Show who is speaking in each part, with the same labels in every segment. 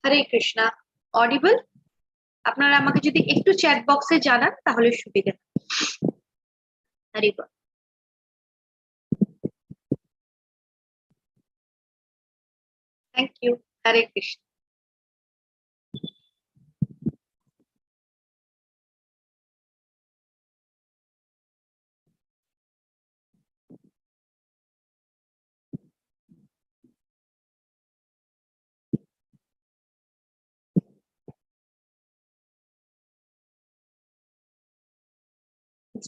Speaker 1: হরে Krishna. Audible? আপনারা আমাকে যদি একটু চ্যাট বক্সে জানান তাহলে সুবিধা। হরে বল। Thank you. হরে কৃষ্ণ।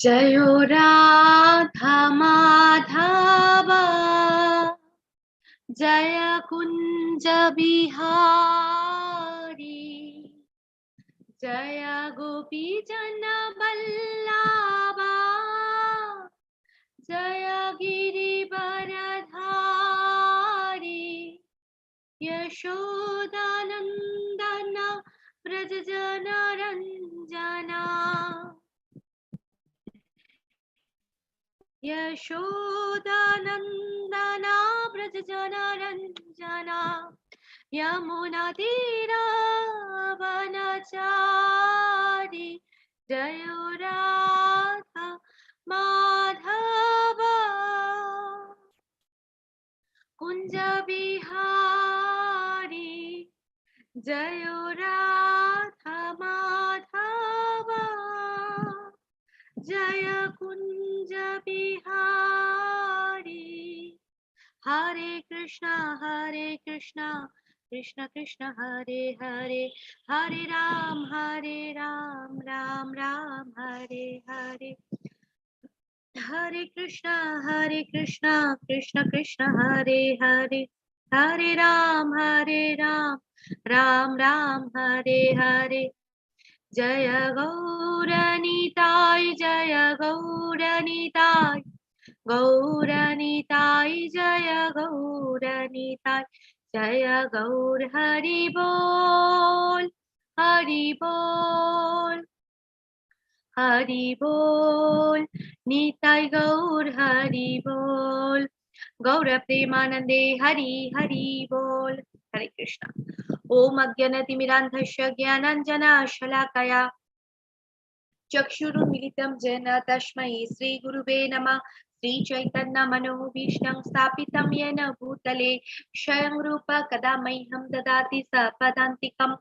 Speaker 1: জয় রাধা মাধবা, জয় কুঞ্জ বিহারী, জয় গোপী জন বল্লভা, জয় গিরিবরধারী, यशोदानन्दन व्रज जनरञ्जना, यशोदानन्दन व्रज जनरञ्जना, यमुनातीरावनचारि, जय राधा माधव कुञ्ज बिहारी, जय राधा माधव जय कुंज बिहारी। हरे कृष्णा कृष्ण कृष्ण हरे हरे, हरे राम राम राम हरे हरे, हरे कृष्णा कृष्ण कृष्ण हरे हरे, हरे राम राम राम हरे हरे। जय गौरनीताय जय गौरनीताय, गौरनीताय जय गौरनीताय, जय गौर हरि बोल हरि बोल हरि बोल, नीताय गौर हरि बोल, गौर प्रेमानंदे हरि हरि बोल। हरे कृष्णा। ओम अज्ञानतिमिरान्धस्य ज्ञानाञ्जनशलाकया चक्षुरुन्मिलितं येन तस्मै श्रीगुरुवे नमः। श्रीचैतन्यमनोभीष्टं स्थापितं येन भूतले स्वयं रूप कदा मह्यं ददाति सपदान्तिकम्।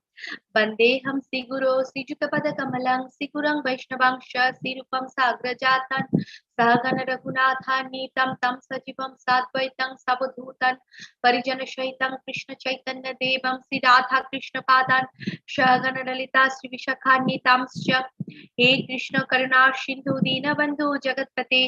Speaker 1: वन्देऽहं श्रीगुरो श्रीयुतपदकमलं श्रीगुरं वैष्णवांश्च श्रीरूपं साग्रजातं सहगण रघुनाथान्वितं तं सजीवं साद्वैतं सावधूतं परिजनसहितं कृष्ण चैतन्य देवं श्रीराधा कृष्ण पादान् सहगण ललिता श्रीविशाखान्वितांश्च। हे कृष्ण करुणा सिन्धु दीनबन्धु जगत्पते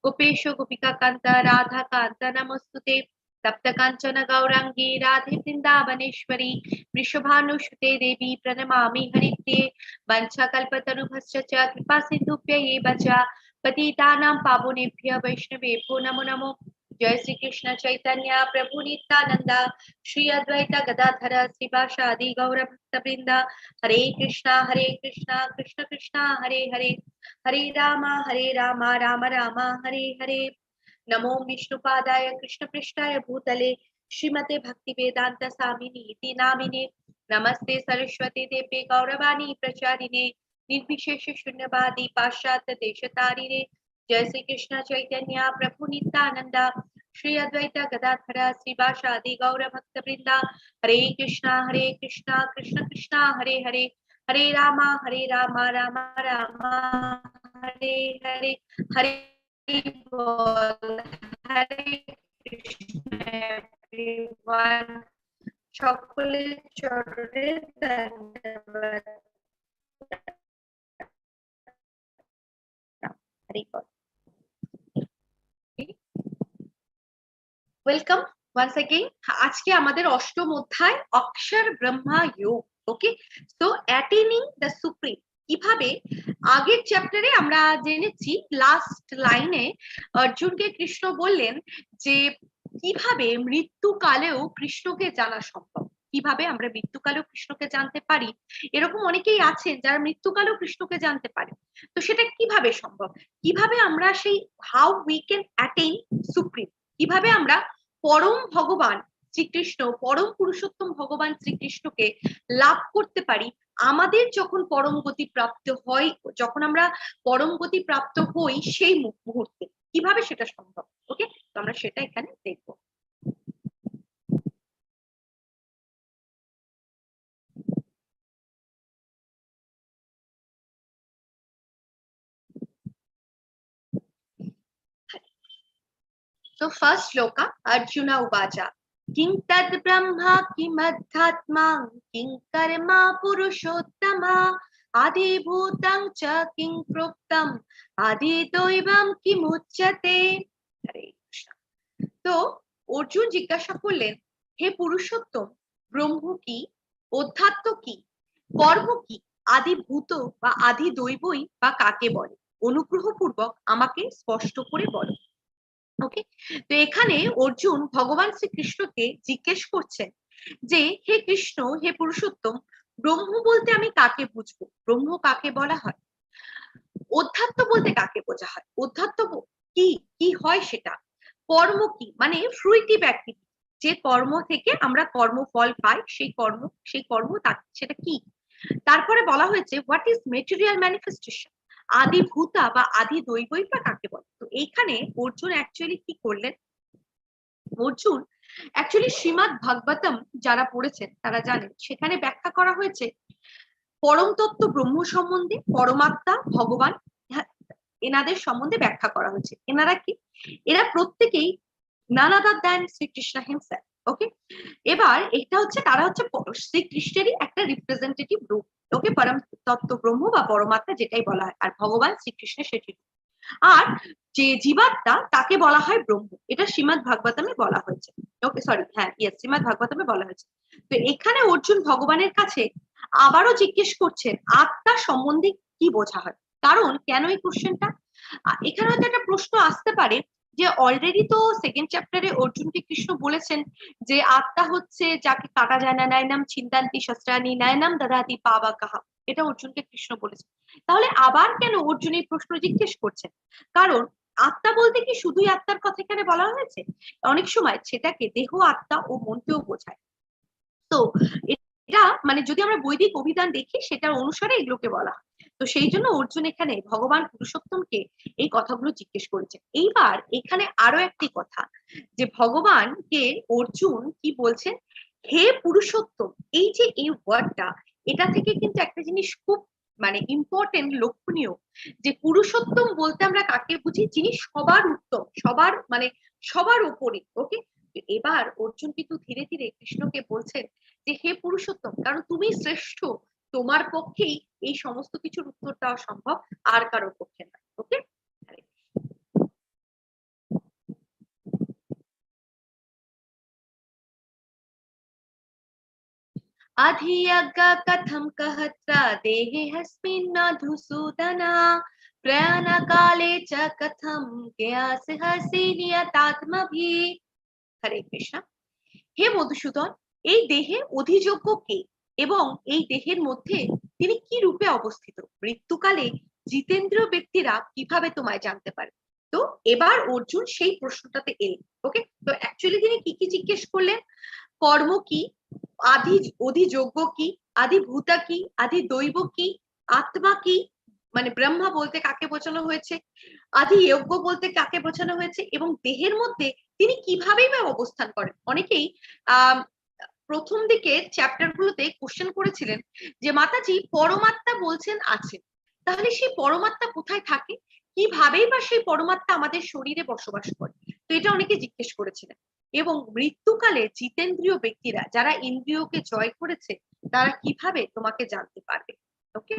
Speaker 1: गोपेश गोपिका कान्त राधा कान्त नमोस्तुते। तप्त कांचन गौरांगी राधे वृंदावनेश्वरी वृषभानुसुते देवी प्रणमामि हरिप्रिये। वंशाकल्पतरुभ्यश्च कृपा सिन्धुभ्यैव च पतितानां पावनेभ्यः वैष्णवेभ्यो नमो नमो। जय श्री कृष्ण चैतन्य प्रभु नित्यानंद, श्री अद्वैत गदाधर श्रीवासादि गौर भक्तवृंद। हरे कृष्णा कृष्ण कृष्ण हरे हरे, हरे राम राम राम हरे हरे। नमो विष्णुपादाय कृष्णपृष्ठाय भूतले श्रीमते भक्ति वेदांत स्वामिनी इति नामिने। नमस्ते सरस्वती देवे गौरवाणी प्रचारिणे निर्विशेष शून्यवादी पाश्चात्य देशतारिणे। जय श्री कृष्ण चैतन्य प्रभु नित्यानंद, श्री अद्वैत गदाधर श्रीवासादि गौर भक्तवृंद। हरे कृष्णा कृष्ण कृष्ण हरे हरे, हरे राम राम राम हरे हरे, हरे हरे कृष्ण एवरीवन। সকলে চরণে ধন্যবাদ। Welcome once again. আজকে আমাদের অষ্টম অধ্যায় Akshara Brahma Yoga. Okay, so attaining the supreme. কিভাবে আগের চ্যাপ্টারে আমরা জেনেছি, লাস্ট লাইনে অর্জুনকে কৃষ্ণ বললেন যে কিভাবে মৃত্যুকালেও কৃষ্ণকে জানা সম্ভব, কিভাবে আমরা মৃত্যুকালেও কৃষ্ণকে জানতে পারি। এরকম অনেকেই আছেন যারা মৃত্যুকালেও কৃষ্ণকে জানতে পারে, তো সেটা কিভাবে সম্ভব, কিভাবে আমরা সেই how we can attain supreme, কিভাবে আমরা পরম ভগবান শ্রীকৃষ্ণ পরম পুরুষোত্তম ভগবান শ্রীকৃষ্ণকে লাভ করতে পারি আমাদের যখন পরম গতি প্রাপ্ত হয়, যখন আমরা পরম গতি প্রাপ্ত হই সেই মুহূর্তে। কিভাবে সেটা সম্ভব? ওকে, তো আমরা সেটা এখানে দেখবো। So first shloka, Arjuna Uvacha. King tad brahma kimadhatma king karma purushottama adi bhutang cha king proktam adi doivam kimuchyate. হরে কৃষ্ণ। তো অর্জুন জিজ্ঞাসা করলেন, হে পুরুষোত্তম, ব্রহ্ম কি, অধ্যাত্ম কি, কর্ম কি, আদি ভূত বা আদি দৈবই বা কাকে বলে? অনুগ্রহপূর্বক আমাকে স্পষ্ট করে বলো। ওকে, তো এখানে অর্জুন ভগবান শ্রীকৃষ্ণকে জিজ্ঞেস করছেন যে হে কৃষ্ণ, হে পুরুষোত্তম, ব্রহ্ম বলতে আমি কাকে বুঝবো? ব্রহ্ম কাকে বলা হয়? অধ্যাত্ম বলতে কাকে বোঝা হয়? অধ্যাত্ম কি কি হয় সেটা? কর্ম কি, মানে ফ্রুইটিভ অ্যাক্টিভিটি, যে কর্ম থেকে আমরা কর্মফল পাই, সেই কর্ম সেটা কি? তারপরে বলা হয়েছে হোয়াট ইজ মেটেরিয়াল ম্যানিফেস্টেশন, আদি ভূতা বা আদি দৈবইটা কাকে বলে? তো এইখানে অর্জুন অ্যাকচুয়ালি কি করলেন? অর্জুন অ্যাকচুয়ালি শ্রীমদ ভাগবতম যারা পড়েছেন তারা জানেন, সেখানে ব্যাখ্যা করা হয়েছে পরম তত্ত্ব ব্রহ্ম সম্বন্ধে, পরমাত্মা ভগবান, এনাদের সম্বন্ধে ব্যাখ্যা করা হয়েছে। এনারা কি? এরা প্রত্যেকেই none other than Shrikrishna himself. ওকে, এবার এটা হচ্ছে তারা হচ্ছে শ্রীকৃষ্ণেরই একটা রিপ্রেজেন্টেটিভ রূপ। ওকে, পরম তত্ত্ব ব্রহ্ম বা পরমাত্মা যেটাই বলা হয়, আর ভগবান শ্রীকৃষ্ণের সেটি। আর যে জীবাত্মা তাকে বলা হয় ব্রহ্ম, এটা শ্রীমদ ভাগবতমে বলা হয়েছে। ওকে, সরি, হ্যাঁ, ইয়েস, শ্রীমদ ভাগবতমে বলা হয়েছে। তো এখানে অর্জুন ভগবানের কাছে আবারও জিজ্ঞেস করছেন আত্মা সম্বন্ধে কি বোঝা হয়। কারণ কেন এই কোশ্চেনটা? এখানে হয়তো একটা প্রশ্ন আসতে পারে যে অলরেডি তো সেকেন্ড চ্যাপ্টারে অর্জুনকে কৃষ্ণ বলেছেন যে আত্মা হচ্ছে যাকে কাটা যায় না, নায়নাম ছিন্দান্তি শস্ত্রাণি নায়নাম দদাতি পাবা কাহা, এটা অর্জুনকে কৃষ্ণ বলেছেন। তাহলে আবার কেন অর্জুন এই প্রশ্ন জিজ্ঞেস করছেন? কারণ আত্মা বলতে কি শুধুই আত্মার কথা এখানে বলা হয়েছে? অনেক সময় সেটাকে দেহ, আত্মা ও মনকেও বোঝায়। তো এটা মানে যদি আমরা বৈদিক অভিধান দেখি সেটার অনুসারে এগুলোকে বলা হয়। তো সেই জন্য অর্জুন এখানে ভগবান পুরুষোত্তমকে এই কথাগুলো জিজ্ঞেস করেছে। এইবার এখানে আরো একটি কথা, যে ভগবানকে অর্জুন কি বলছেন, হে পুরুষোত্তম। এই যে এই ওয়ার্ডটা, এটা থেকে কিন্তু একটা জিনিস খুব মানে ইম্পর্টেন্ট, লক্ষণীয়, যে পুরুষোত্তম বলতে আমরা কাকে বুঝি? যিনি সবার উত্তম, সবার মানে সবার উপরে। ওকে, এবার অর্জুন কিন্তু ধীরে ধীরে কৃষ্ণকে বলছেন যে হে পুরুষোত্তম, কারণ তুমি শ্রেষ্ঠ, তোমার পক্ষেই এই সমস্ত কিছুর উত্তর দেওয়া সম্ভব, আর কারোর পক্ষে নয়। ওকে, अधियज्ञ कथं कहत्र देहे हस्मिन् मधुसूदना प्रयाण काले च कथं ज्ञास्यसि नियतात्मभिः। হরে কৃষ্ণ। হে মধুসূদন, এই দেহে অধিযোগ্য কে এবং এই দেহের মধ্যে তিনি কি রূপে অবস্থিত? মৃত্যুকালে জিতেন্দ্রীয় ব্যক্তিরা কিভাবে তোমায় জানতে পারে? তো এবার অর্জুন সেই প্রশ্নটাতে এলেন। ওকে, তো অ্যাকচুয়ালি তিনি কি কি জিজ্ঞেস করলেন? কর্ম কি, আদি অধিযোগ্য কি, আদি ভূতা কি, আদি দৈব কি, আত্মা কি, মানে ব্রহ্মা বলতে কাকে বোঝানো হয়েছে, আদি যজ্ঞ বলতে কাকে বোঝানো হয়েছে, এবং দেহের মধ্যে তিনি কিভাবেই বা অবস্থান করেন। অনেকেই প্রথম দিকে চ্যাপ্টার গুলোতে কোশ্চেন করেছিলেন যে মাতাজি পরমাত্মা বলছেন আছেন, তাহলে সেই পরমাত্মা কোথায় থাকে, কিভাবেই বা সেই পরমাত্মা আমাদের শরীরে বসবাস করে? তো এটা অনেকে জিজ্ঞেস করেছিলেন। এবং মৃত্যুকালে জিতেন্দ্রীয় ব্যক্তিরা যারা ইন্দ্রিয়কে জয় করেছে তারা কিভাবে তোমাকে জানতে পারবে? ওকে,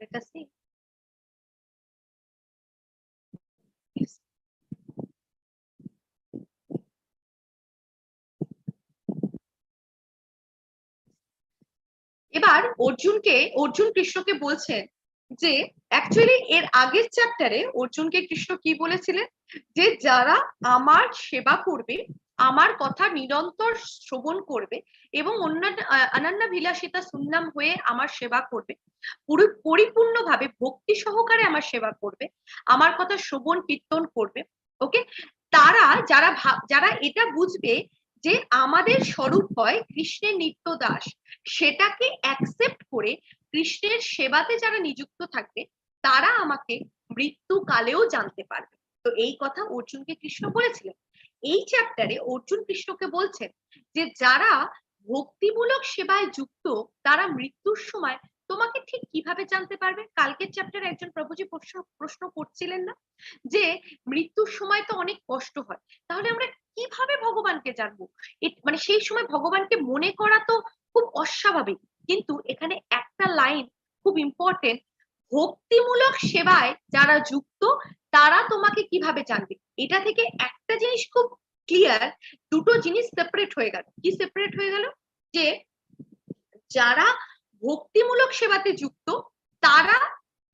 Speaker 1: লেট আস সি। এবার অর্জুন কৃষ্ণকে বলছেন যে অ্যাকচুয়ালি এর আগের চ্যাপ্টারে অর্জুনকে কৃষ্ণ কি বলেছিলেন, যে যারা আমার সেবা করবে, আমার কথা নিরন্তর শ্রবণ করবে এবং অনন্য বিলাসিতা সুন্নাম হয়ে আমার সেবা করবে, পরিপূর্ণভাবে ভক্তি সহকারে আমার সেবা করবে, আমার কথা শ্রবণ কীর্তন করবে। ওকে, তারা যারা এটা বুঝবে যে আমাদের স্বরূপ হয় কৃষ্ণের নিত্য দাস, সেটাকে অ্যাকসেপ্ট করে কৃষ্ণের সেবাতে যারা নিযুক্ত থাকবে তারা আমাকে মৃত্যুকালেও জানতে পারবে। তো এই কথা অর্জুনকে কৃষ্ণ বলেছিলেন। এই চ্যাপ্টারে অর্জুন কৃষ্ণকে বলছেন যে যারা ভক্তিমূলক সেবায় যুক্ত তারা মৃত্যুর সময় তোমাকে ঠিক কিভাবে জানতে পারবে। কালকের চ্যাপ্টারে একজন প্রভুজি প্রশ্ন করছিলেন না যে মৃত্যুর সময় তো অনেক কষ্ট হয়, তাহলে আমরা কিভাবে ভগবানকে জানবো? মানে সেই সময় ভগবানকে মনে করা তো খুব অস্বাভাবিক। কিন্তু এখানে একটা লাইন খুব ইম্পর্টেন্ট, ভক্তিমূলক সেবায় যারা যুক্ত তারা তোমাকে কিভাবে জানবে। এটা থেকে একটা জিনিস খুব ক্লিয়ার, দুটো জিনিস সেপারেট হয়ে গেল। কি সেপারেট হয়ে গেল? যে যারা ভক্তিমূলক সেবাতে যুক্ত তারা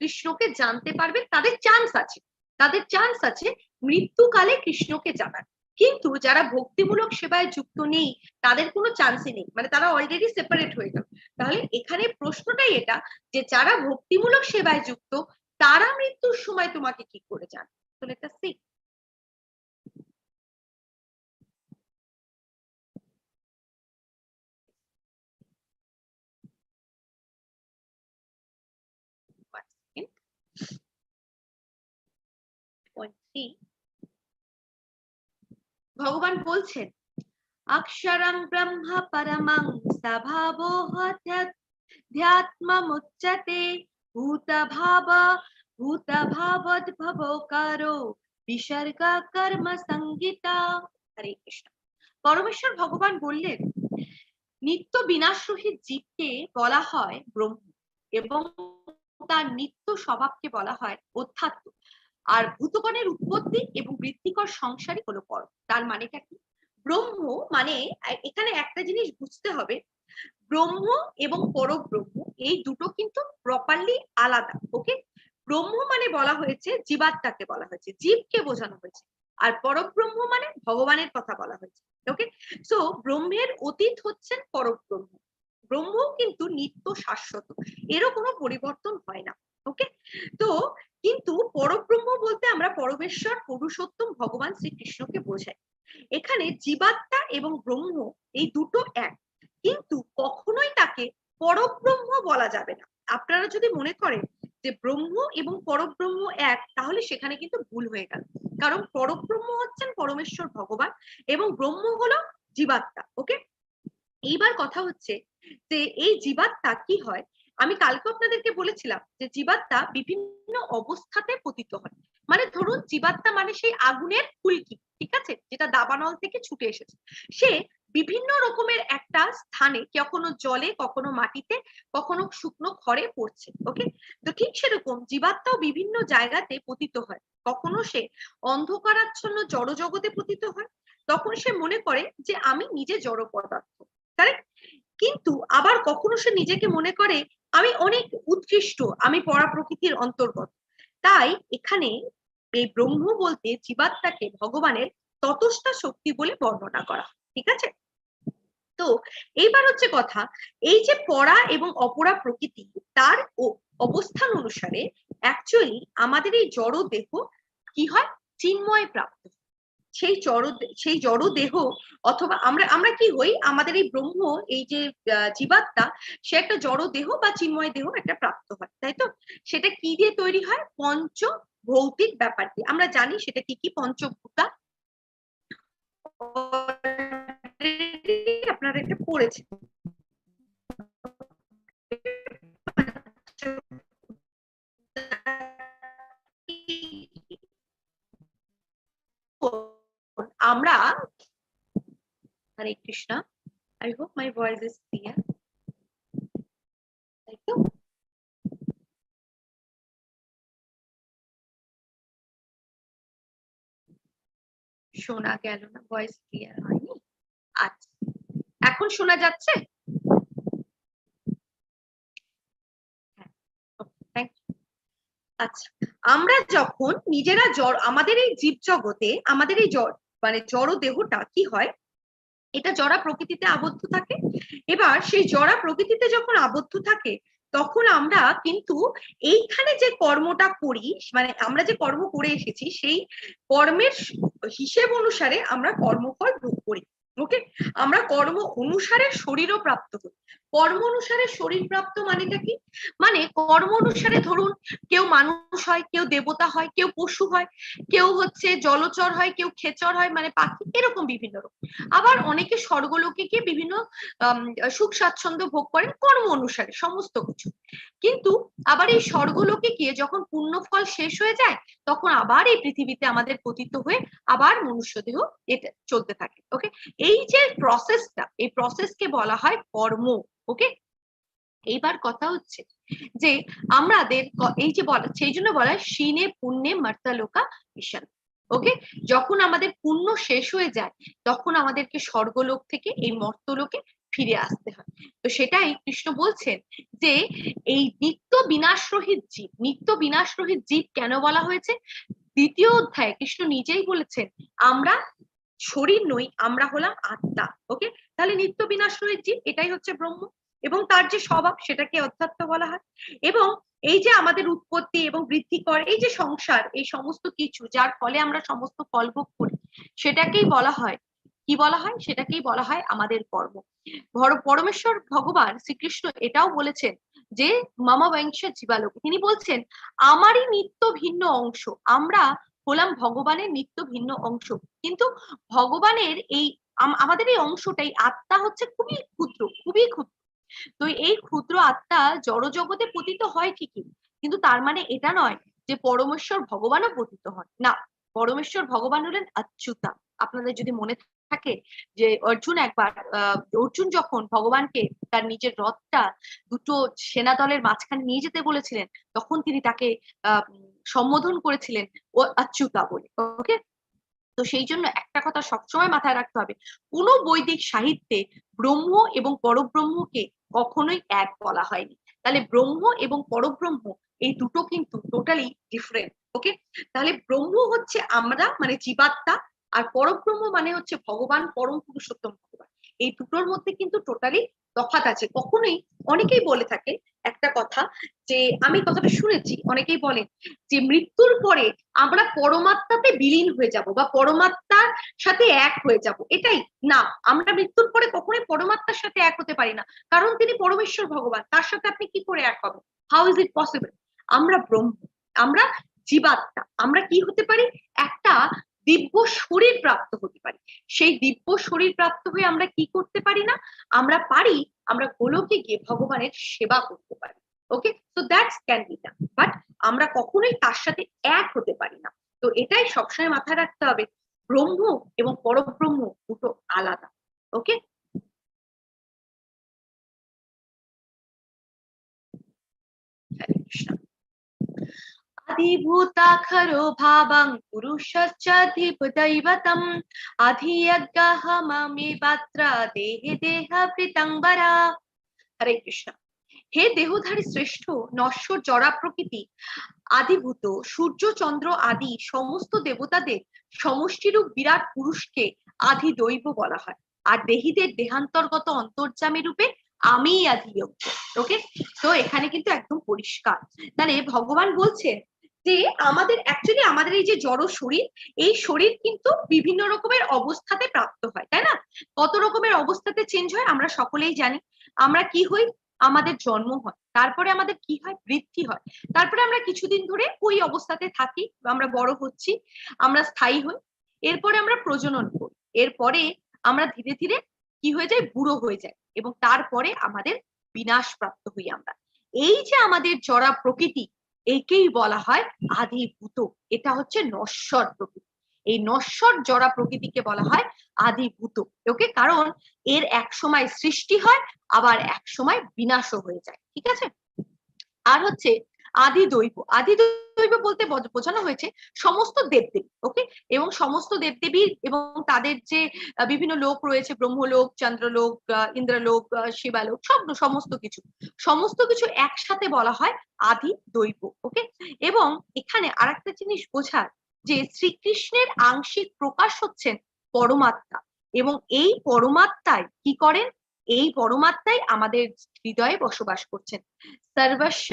Speaker 1: কৃষ্ণকে জানতে পারবে, তাদের চান্স আছে, তাদের চান্স আছে মৃত্যুকালে কৃষ্ণকে জানার। কিন্তু যারা ভক্তিমূলক সেবায় যুক্ত নেই তাদের কোনো চান্সই নেই, মানে তারা অলরেডি সেপারেট হয়ে গেল। তাহলে এখানে প্রশ্নটাই এটা যে যারা ভক্তিমূলক সেবায় যুক্ত তারা মৃত্যুর সময় তোমাকে কি করে জানে। তো লেট আস সি। ভগবান বলছেন অক্ষরং ব্রহ্ম পরমং স্বভাবোহধ্যাত্মমুচ্যতে ভূতভাবদ্ভবকারো বিসর্গ কর্ম সংগীতা। হরে কৃষ্ণ। পরমেশ্বর ভগবান বললেন নিত্য বিনাশরহিত জীবকে বলা হয় ব্রহ্ম এবং তার নিত্য স্বভাবকে বলা হয় অধ্যাত্ম। আর ভূতগণের উৎপত্তি এবং বৃত্তিকর সংসারই হলো পরম। তার মানেটা কি? ব্রহ্ম মানে এখানে একটা জিনিস বুঝতে হবে, ব্রহ্ম এবং পরব্রহ্ম এই দুটো কিন্তু প্রপারলি আলাদা। ওকে, ব্রহ্ম মানে বলা হয়েছে জীবাত্মাকে বলা হয়েছে, জীবকে বোঝানো হয়েছে। আর পরব্রহ্ম মানে ভগবানের কথা বলা হয়েছে। ওকে, সো ব্রহ্মের অতীত হচ্ছেন পরব্রহ্ম। ব্রহ্ম কিন্তু নিত্য শাশ্বত, এরও কোনো পরিবর্তন হয় না। ওকে, তো কিন্তু পরব্রহ্ম বলতে আমরা পরমেশ্বর পুরুষোত্তম ভগবান শ্রীকৃষ্ণকে বোঝাই। এখানে জীবাত্মা এবং ব্রহ্ম এই দুটো এক, কিন্তু কখনোই তাকে পরব্রহ্ম বলা যাবে না। আপনারা যদি মনে করেন যে ব্রহ্ম এবং পরব্রহ্ম এক, তাহলে সেখানে কিন্তু ভুল হয়ে গেল। কারণ পরব্রহ্ম হচ্ছেন পরমেশ্বর ভগবান এবং ব্রহ্ম হলো জীবাত্মা। ওকে, এইবার কথা হচ্ছে যে এই জীবাত্মা কি হয়, আমি কালকে আপনাদেরকে বলেছিলাম যে জীবাত্মা বিভিন্ন অবস্থাতে পতিত হয়। মানে ধরুন জীবাত্মা মানে সেই আগুনের ফুলকি, ঠিক আছে, যেটা দাবানল থেকে ছুটে এসেছে, সে বিভিন্ন রকমের একটা স্থানে, কখনো জলে, কখনো মাটিতে, কখনো শুকনো খড়ে পড়ছে। ওকে, তো ঠিক সেরকম জীবাত্মাও বিভিন্ন জায়গাতে পতিত হয়। কখনো সে অন্ধকারাচ্ছন্ন জড় জগতে পতিত হয়, তখন সে মনে করে যে আমি নিজে জড় পদার্থ, কারেক্ট। কিন্তু আবার কখনো সে নিজেকে মনে করে আমি অনেক উৎকৃষ্ট, আমি পরা প্রকৃতির অন্তর্গত। তাই এখানে এই ব্রহ্ম বলতে জীবাত্মাকে ভগবানের ততস্থা শক্তি বলে বর্ণনা করা, ঠিক আছে। তো এইবার হচ্ছে কথা, এই যে পরা এবং অপরা প্রকৃতি তার অবস্থান অনুসারে অ্যাকচুয়ালি আমাদের এই জড় দেহ কি হয়, চিন্ময় প্রাপ্ত। সেই জড় দেহ অথবা আমরা আমরা কি হই, আমাদের এই ব্রহ্ম, এই যে জীবাত্মা, সে একটা জড় দেহ বা চিন্ময় দেহ একটা প্রাপ্ত হয়, তাই তো। সেটা কি দিয়ে তৈরি হয়? পঞ্চ ভৌতিক ব্যাপার দিয়ে। আমরা জানি সেটা কি কি, পঞ্চভূতা, আপনারা এটা পড়েছেন। আমরা, হরে Krishna, I hope my voice is clear, তাই তো। শোনা গেল না, ভয়েস ক্লিয়ার হয়নি। আচ্ছা, এখন শোনা যাচ্ছে? হ্যাঁ, আচ্ছা, আমরা যখন নিজেরা জড়, আমাদের এই জীব জগতে আমাদের এই মানে জড় দেহটা কি হয়, এটা জড়া প্রকৃতিতে আবদ্ধ থাকে। এবার সেই জড়া প্রকৃতিতে যখন আবদ্ধ থাকে তখন আমরা কিন্তু এইখানে যে কর্মটা করি, মানে আমরা যে কর্ম করে এসেছি সেই কর্মের হিসেব অনুসারে আমরা কর্মফল ভোগ করি। ওকে, আমরা কর্ম অনুসারে শরীরও প্রাপ্ত হই। কর্ম অনুসারে শরীর প্রাপ্ত মানেটা কি? মানে কর্ম অনুসারে ধরুন কেউ মানুষ হয়, কেউ দেবতা হয়, কেউ পশু হয়, কেউ হচ্ছে জলচর হয়, কেউ খেচর হয় মানে পাখি, এরকম বিভিন্ন রকম। আবার অনেকে স্বর্গলোকে গিয়ে বিভিন্ন সুখ স্বাচ্ছন্দ্য ভোগ করেন কর্ম অনুসারে সমস্ত কিছু। কিন্তু আবার এই স্বর্গলোকে গিয়ে যখন পুণ্যফল শেষ হয়ে যায় তখন আবার এই পৃথিবীতে আমাদের পতিত হয়ে আবার মনুষ্য দেহ এটা চলতে থাকে। ওকে, এই যে প্রসেসটা, এই প্রসেসকে বলা হয় কর্ম। ওকে, এইবার কথা হচ্ছে যে আমাদের এই যে বলা, সেই জন্য বলা হয় শিনে পুণ্যে মর্তালোকা ঈশান। ওকে, যখন আমাদের পুণ্য শেষ হয়ে যায় তখন আমাদেরকে স্বর্গলোক থেকে এই মর্তলোকে ফিরে আসতে হয়। তো সেটাই কৃষ্ণ বলছেন যে এই নিত্য বিনাশরহিত জীব, নিত্য বিনাশরহিত জীব কেন বলা হয়েছে? দ্বিতীয় অধ্যায়ে কৃষ্ণ নিজেই বলেছেন আমরা শরীর নই, আমরা হলাম আত্মা। ওকে, তাহলে নিত্য বিনাশরহিত জীব এটাই হচ্ছে ব্রহ্ম, এবং তার যে স্বভাব সেটাকে অধ্যাত্ম বলা হয়। এবং এই যে আমাদের উৎপত্তি এবং বৃদ্ধি করে এই যে সংসার, এই সমস্ত কিছু যার ফলে আমরা সমস্ত ফল ভোগ করি সেটাকেই বলা হয়, কি বলা হয়? সেটাকেই বলা হয় আমাদের কর্ম। পরমেশ্বর ভগবান শ্রীকৃষ্ণ এটাও বলেছেন যে মামা বংশ জীবালোক, তিনি বলছেন আমারই নিত্য ভিন্ন অংশ, আমরা হলাম ভগবানের নিত্য ভিন্ন অংশ। কিন্তু ভগবানের এই আমাদের এই অংশটাই আত্মা হচ্ছে খুবই ক্ষুদ্র, খুবই ক্ষুদ্র। তো এই ক্ষুদ্র আত্মা জড় জগতে পতিত হয় ঠিকই, কিন্তু তার মানে এটা নয় যে পরমেশ্বর ভগবানও পতিত হন না। পরমেশ্বর ভগবান হলেন অচ্যুতা। আপনাদের যদি মনে থাকে যে অর্জুন একবার অর্জুন যখন ভগবানকে তার নিজের রথটা দুটো সেনা দলের মাঝখানে নিয়ে যেতে বলেছিলেন তখন তিনি তাকে সম্বোধন করেছিলেন ও অচ্যুতা বলে। ওকে, তো সেই জন্য একটা কথা সবসময় মাথায় রাখতে হবে, কোনো বৈদিক সাহিত্যে ব্রহ্ম এবং পরব্রহ্মকে কখনোই এক বলা হয়নি। তাহলে ব্রহ্ম এবং পরব্রহ্ম এই দুটো কিন্তু টোটালি ডিফারেন্ট। ওকে, তাহলে ব্রহ্ম হচ্ছে আমরা মানে জীবাত্মা, আর পরব্রহ্ম মানে হচ্ছে ভগবান, পরম পুরুষোত্তম ভগবান। এই দুটোর মধ্যে কিন্তু টোটালি তফাৎ আছে। কখনোই অনেকেই বলে থাকে একটা কথা, যে আমি কথাটা শুনেছি, অনেকেই বলেন যে মৃত্যুর পরে আমরা পরমাত্মাতে বিলীন হয়ে যাব বা পরমাত্মার সাথে এক হয়ে যাব। এটাই না, আমরা মৃত্যুর পরে কখনোই পরমাত্মার সাথে এক হতে পারি না, কারণ তিনি পরমেশ্বর ভগবান, তার সাথে আপনি কি করে এক হবেন? How is it possible? আমরা ব্রহ্ম, আমরা জীবাত্মা, আমরা কি হতে পারি? একটা দিব্য শরীর প্রাপ্ত হতে পারি। সেই দিব্য শরীর প্রাপ্ত হয়ে আমরা কি করতে পারি না? আমরা পারি, আমরা গোলকে গিয়ে ভগবানের সেবা করতে পারি। Okay, so that's can be done, but আমরা কখনোই তার সাথে এক হতে পারি না। তো এটাই সবসময় মাথায় রাখতে হবে, ব্রহ্ম এবং পরব্রহ্ম দুটো আলাদা। ওকে, হরে কৃষ্ণ। আদিভূতাখরো ভাবং পুরুষশ্চাধিপদৈবতম আধিয়জ্ঞাহমমে পাত্রা দেহে দেহবৃতংবরা। হরে কৃষ্ণ। হে দেহধারী শ্রেষ্ঠ, নশ্বর জড়া প্রকৃতি আদিভূত সূর্য চন্দ্র আদি সমস্ত দেবতাদের সমষ্টিরূপ বিরাট পুরুষকে আদি দৈব বলা হয়, আর দেহীদের দেহান্তর্গত অন্তর্যামী রূপে আমি আদিযজ্ঞ। ওকে, তো এখানে কিন্তু একদম পরিষ্কার। তাহলে ভগবান বলছেন যে আমাদের অ্যাকচুয়ালি আমাদের এই যে জড় শরীর, এই শরীর কিন্তু বিভিন্ন রকমের অবস্থাতে প্রাপ্ত হয়, তাই না? কত রকমের অবস্থাতে চেঞ্জ হয় আমরা সকলেই জানি। আমরা কি হই? আমাদের জন্ম হয়, তারপরে আমাদের কি হয়? বৃদ্ধি হয়, তারপরে আমরা কিছুদিন ধরে ওই অবস্থাতে থাকি, আমরা বড় হচ্ছি, আমরা স্থায়ী হই, এরপরে আমরা প্রজনন করি, এরপরে আমরা ধীরে ধীরে কি হয়ে যায়? বুড়ো হয়ে যায়, এবং তারপরে আমাদের বিনাশ প্রাপ্ত হই আমরা। এই যে আমাদের জড়া প্রকৃতি, একেই বলা হয় আদিভূত। এটা হচ্ছে নশ্বর প্রকৃতি। এই নশ্বর জড়া প্রকৃতিকে বলা হয় আদিভূত। ওকে, কারণ এর এক সময় সৃষ্টি হয়, আবার এক সময় বিনাশও হয়ে যায়। ঠিক আছে, আর হচ্ছে আদি দৈব। আদি দৈব বলতে বোঝানো হয়েছে সমস্ত দেবদেবী। ওকে, এবং সমস্ত দেবদেবীর এবং তাদের যে বিভিন্ন লোক রয়েছে, ব্রহ্মলোক, চন্দ্রলোক, ইন্দ্রলোক, শিবালোক, সব সমস্ত কিছু, সমস্ত কিছু একসাথে বলা হয় আদি দৈব। ওকে, এবং এখানে আরেকটা জিনিস বোঝার, যে শ্রীকৃষ্ণের আংশিক প্রকাশ হচ্ছেন পরমাত্মা, এবং এই পরমাত্মায় কি করেন? এই পরমাত্মাই আমাদের হৃদয়ে বসবাস করছেন। সর্বস্ব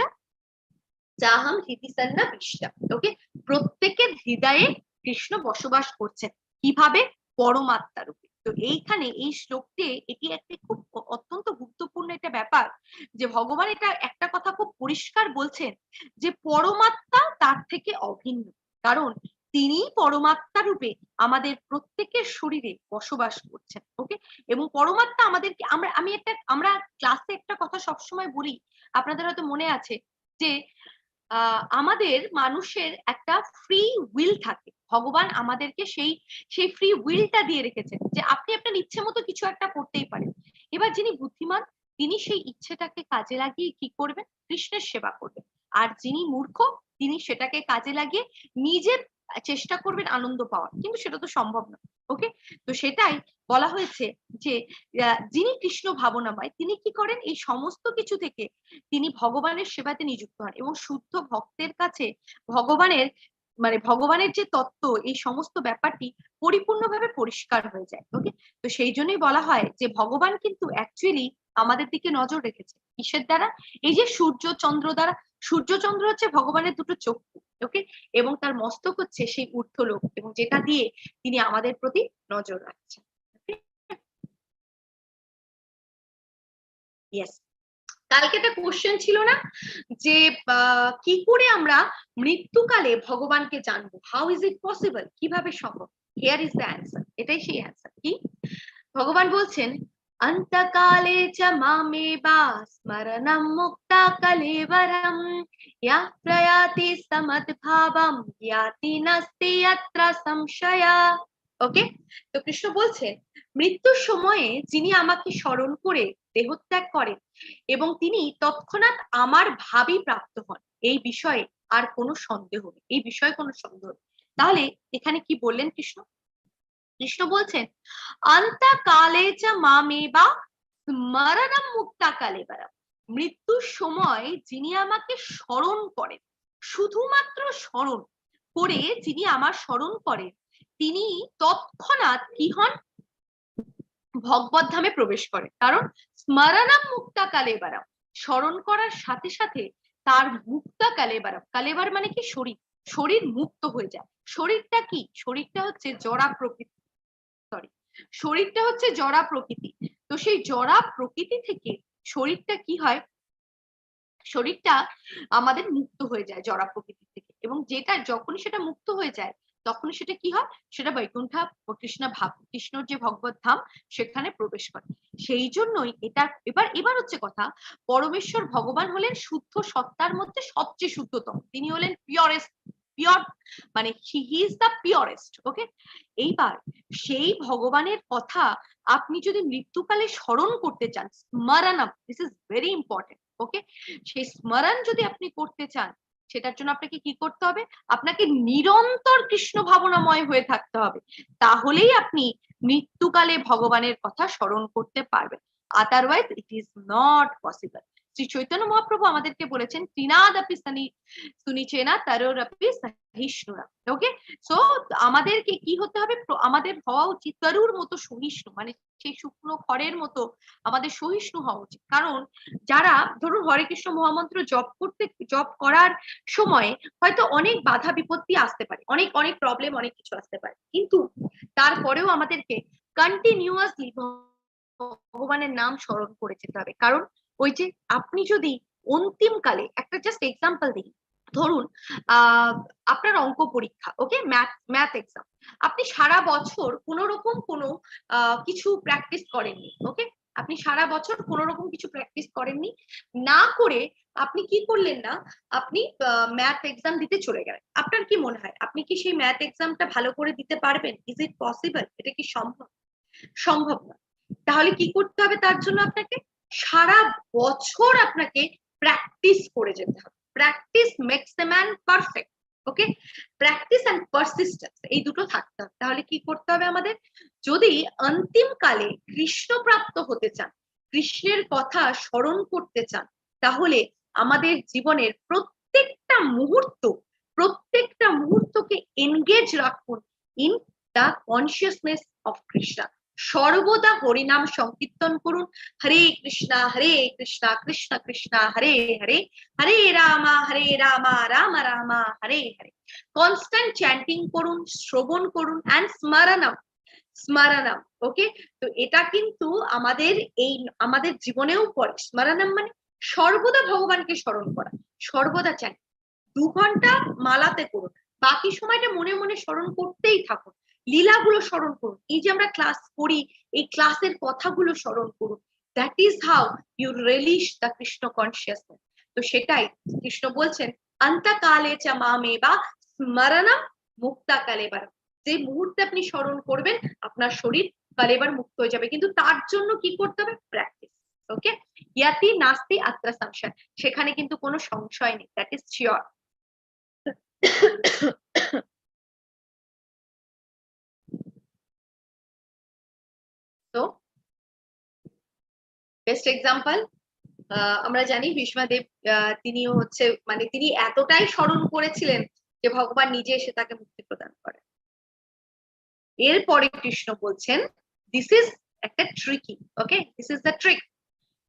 Speaker 1: যাহাম হৃদি সন্না বিষ্টা। ওকে, প্রত্যেকের হৃদয়ে কৃষ্ণ বসবাস করছেন কিভাবে? পরমাত্মা রূপে।
Speaker 2: তো এইখানে এই শ্লোকটি এটি একটা খুব অত্যন্ত গুরুত্বপূর্ণ একটা ব্যাপার, যে ভগবান এটা একটা কথা খুব পরিষ্কার বলছেন যে পরমাত্মা তার থেকে অভিন্ন, কারণ তিনি পরমাত্মা রূপে আমাদের প্রত্যেকের শরীরে বসবাস করছেন। ওকে, এবং পরমাত্মা আমাদেরকে আমরা ক্লাসে একটা কথা সবসময় বলি, আপনাদের হয়তো মনে আছে যে আমাদের মানুষের একটা ফ্রি উইল থাকে, ভগবান আমাদেরকে সেই সেই ফ্রি উইলটা দিয়ে রেখেছেন যে আপনি আপনার ইচ্ছে মতো কিছু একটা করতেই পারেন। এবার যিনি বুদ্ধিমান তিনি সেই ইচ্ছেটাকে কাজে লাগিয়ে কি করবেন, কৃষ্ণের সেবা করবেন। আর যিনি মূর্খ তিনি সেটাকে কাজে লাগিয়ে নিজের চেষ্টা করবেন আনন্দ পাওয়ার, কিন্তু সেটা তো সম্ভব না। ওকে, তো সেটাই বলা হয়েছে যে যিনি কৃষ্ণ ভাবনাময় তিনি কি করেন, এই সমস্ত কিছু থেকে তিনি ভগবানের সেবাতে নিযুক্ত হন এবং শুদ্ধ ভক্তের কাছে ভগবানের ভগবানের যে তত্ত্ব এই সমস্ত ব্যাপারটি পরিপূর্ণভাবে পরিষ্কার হয়ে যায়। ওকে, তো সেই জন্যই বলা হয় যে ভগবান কিন্তু অ্যাকচুয়ালি আমাদের দিকে নজর রেখেছে কিসের দ্বারা, এই যে সূর্য চন্দ্র দ্বারা। সূর্য চন্দ্র হচ্ছে ভগবানের দুটো চক্ষু। ওকে, এবং তার মস্তক হচ্ছে সেই ঊর্ধ্বলোক, এবং যেটা দিয়ে তিনি আমাদের প্রতি নজর রাখছেন। ইয়েস, কালকে একটা কোশ্চেন ছিল না যে কি করে আমরা মৃত্যুকালে ভগবানকে জানবো, হাউ ইজ ইট পসিবল, কিভাবে সম্ভব? হিয়ার ইজ দ্য অ্যান্সার, এটাই সেই অ্যান্সার। কি ভগবান বলছেন, অন্তকালে চ মামেবা স্মরণম মুক্তা কলেবরম ইয়া প্রয়াতি সমদ্ভাবম জ্ঞাতি নাস্তি অত্র সংশয়া। ওকে, তো কৃষ্ণ বলছেন মৃত্যুর সময়ে যিনি আমাকে স্মরণ করে দেহত্যাগ করেন এবং তিনি তৎক্ষণাৎ আমার ভাবই প্রাপ্ত হন, এই বিষয়ে আর কোনো সন্দেহ নেই, এই বিষয়ে কোনো সন্দেহ নেই। তাহলে এখানে কি বললেন কৃষ্ণ? কৃষ্ণ বলছেন অন্তকালে চ মামেবা স্মরণম মুক্তা কলেবরম, মৃত্যুর সময় যিনি আমাকে স্মরণ করেন, শুধুমাত্র স্মরণ করে যিনি আমার স্মরণ করেন, তিনি তৎক্ষণাৎ কি হন, ভগবত ধামে প্রবেশ করে। কারণ স্মরণম মুক্তা কলেবরম, স্মরণ করার সাথে সাথে তার মুক্তা কলেবরম, কলেবর মানে কি শরীর, শরীর মুক্ত হয়ে যায়। শরীরটা কি, শরীরটা হচ্ছে জড়া প্রকৃতি, শরীরটা হচ্ছে জড়া প্রকৃতি। তো সেই জড়া প্রকৃতি থেকে শরীরটা কি হয়, শরীরটা আমাদের মুক্ত হয়ে যায় জড়া প্রকৃতি থেকে, এবং যেটা যখনই সেটা মুক্ত হয়ে যায় তখনই সেটা কি হয়, সেটা বৈকুণ্ঠ কৃষ্ণ ভাব, কৃষ্ণর যে ভগবত ধাম সেখানে প্রবেশ করে। সেই জন্যই এটা এবার হচ্ছে কথা, পরমেশ্বর ভগবান হলেন শুদ্ধ সত্তার মধ্যে সবচেয়ে শুদ্ধতম, তিনি হলেন পিওরেস্ট, পিওর মানে হি ইজ দ্য পিওরেস্ট। ওকে, এইবার সেই ভগবানের কথা আপনি যদি মৃত্যুকালে স্মরণ করতে চান, স্মরণম, দিস ইজ ভেরি ইম্পর্টেন্ট। ওকে, সেই স্মরণ যদি আপনি করতে চান সেটার জন্য আপনাকে কি করতে হবে, আপনাকে নিরন্তর কৃষ্ণ ভাবনাময় হয়ে থাকতে হবে, তাহলেই আপনি মৃত্যুকালে ভগবানের কথা স্মরণ করতে পারবেন, otherwise it is not possible. Shri Chaitanya Mahaprabhu আমাদেরকে বলেছেন ত্রিনাদপি সুনিচেনা তরোরপি সহিষ্ণুরা। ওকে, সো আমাদেরকে কি হতে হবে, আমাদের হওয়া উচিত তরুর মতো সহিষ্ণু, মানে সেই শুকনো খড়ের মতো আমাদের সহিষ্ণু হওয়া উচিত। কারণ যারা ধরুন হরে কৃষ্ণ মহামন্ত্র জপ করার সময় হয়তো অনেক বাধা বিপত্তি আসতে পারে, অনেক অনেক প্রবলেম, অনেক কিছু আসতে পারে, কিন্তু তারপরেও আমাদেরকে কন্টিনিউয়াসলি ভগবানের নাম স্মরণ করে যেতে হবে। কারণ ওই যে আপনি যদি অন্তিম কালে একটা জাস্ট এক্সাম্পল দিই, ধরুন আপনার অঙ্ক পরীক্ষা, ওকে, ম্যাথ এক্সাম, আপনি সারা বছর কোনো রকম কোনো কিছু প্র্যাকটিস করেননি। ওকে, আপনি সারা বছর কোনো রকম কিছু প্র্যাকটিস করেননি, না করে আপনি কি করলেন না, আপনি ম্যাথ এক্সাম দিতে চলে গেলেন। আপনার কি মনে হয় আপনি কি সেই ম্যাথ এক্সামটা ভালো করে দিতে পারবেন? Is it possible? এটা কি সম্ভব? সম্ভব না। তাহলে কি করতে হবে, তার জন্য আপনাকে সারা বছর আপনাকে প্র্যাকটিস করে যেতে হবে। Practice makes the man perfect. Okay, practice and persistence এই দুটো থাকতে হবে। তাহলে কি করতে হবে আমাদের, যদি অন্তিম কালে কৃষ্ণ প্রাপ্ত হতে চান, কৃষ্ণের কথা স্মরণ করতে চান, তাহলে আমাদের জীবনের প্রত্যেকটা মুহূর্তকে এনগেজ রাখুন in the consciousness of Krishna. সর্বদা হরিনাম সংকীর্তন করুন, হরে কৃষ্ণ কৃষ্ণ কৃষ্ণ হরে হরে, হরে রামা রাম রামা হরে হরে। কনস্ট্যান্ট চ্যান্টিং করুন, শ্রবণ করুন, অ্যান্ড স্মরণম, স্মরণম। ওকে, তো এটা কিন্তু আমাদের জীবনেও পড়ে। স্মরণম মানে সর্বদা ভগবানকে স্মরণ করা, সর্বদা চাই। 2 ঘন্টা মালাতে করুন, বাকি সময়টা মনে মনে স্মরণ করতেই থাকুন, লীলাগুলো স্মরণ করুন, এই যে আমরা ক্লাস করি এই ক্লাসের কথাগুলো স্মরণ করুন। That is how you relish the Krishna consciousness. তো সেটাই কৃষ্ণ বলছেন অন্তকালে চ মামেবা স্মরণম মুক্তা কালেবার। যে মুহূর্তে আপনি স্মরণ করবেন আপনার শরীর কালেবার মুক্ত হয়ে যাবে, কিন্তু তার জন্য কি করতে হবে? প্র্যাকটিস। ওকে, ইয়াতি নাস্তি আত্র সংশয়, সেখানে কিন্তু কোনো সংশয় নেই, দ্যাট ইজ শিওর। তো বেস্ট এক্সাম্পল আমরা জানি ভীষ্মদেব, তিনিও হচ্ছে মানে তিনি এতটাই স্মরণ করেছিলেন যে ভগবান নিজে এসে তাকে মুক্তি প্রদান করেন। এরপরে কৃষ্ণ বলছেন দিস ইজ একটা tricky, okay, this is the trick.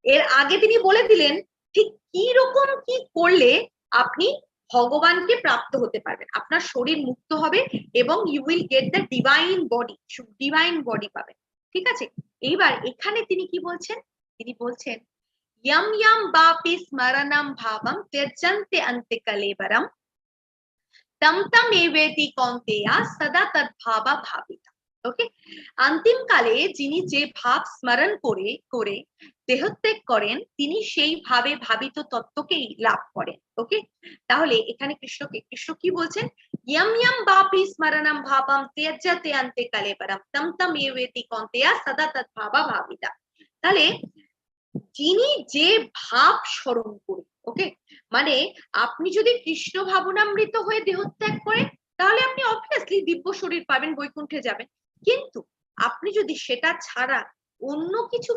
Speaker 2: এর আগে তিনি বলে দিলেন ঠিক কি রকম কি করলে আপনি ভগবানকে প্রাপ্ত হতে পারবেন, আপনার শরীর মুক্ত হবে এবং you will get the divine body, divine body পাবেন। ঠিক আছে, এইবার এখানে তিনি কি বলছেন? তিনি বলছেন यम यम वापि स्मरणं भावं त्यजन्ते अन्ते कलेबरम तम तम एवेति कौन्तेया सदा तद्भावा भाविता। ওকে, অন্তিম কালে যিনি যে ভাব স্মরণ করে করে দেহত্যাগ করেন তিনি সেই ভাবে ভাবিত তত্ত্বকেই লাভ করেন। ওকে, তাহলে এখানে কৃষ্ণ কি বলছেন? यम यम वापि स्मरणं भावं त्यजते अन्ते कलेबरम तम तम एवेति कौन्तेया सदा तद्भावा भाविता। তাহলে যিনি যে ভাব স্মরণ করে, ওকে, মানে আপনি যদি কৃষ্ণ ভাবনামৃত হয়ে দেহত্যাগ করেন তাহলে আপনি অবভিয়াসলি দিব্য শরীর পাবেন, বৈকুণ্ঠে যাবেন। কিন্তু আপনি যদি সেটা ছাড়া অন্য কিছু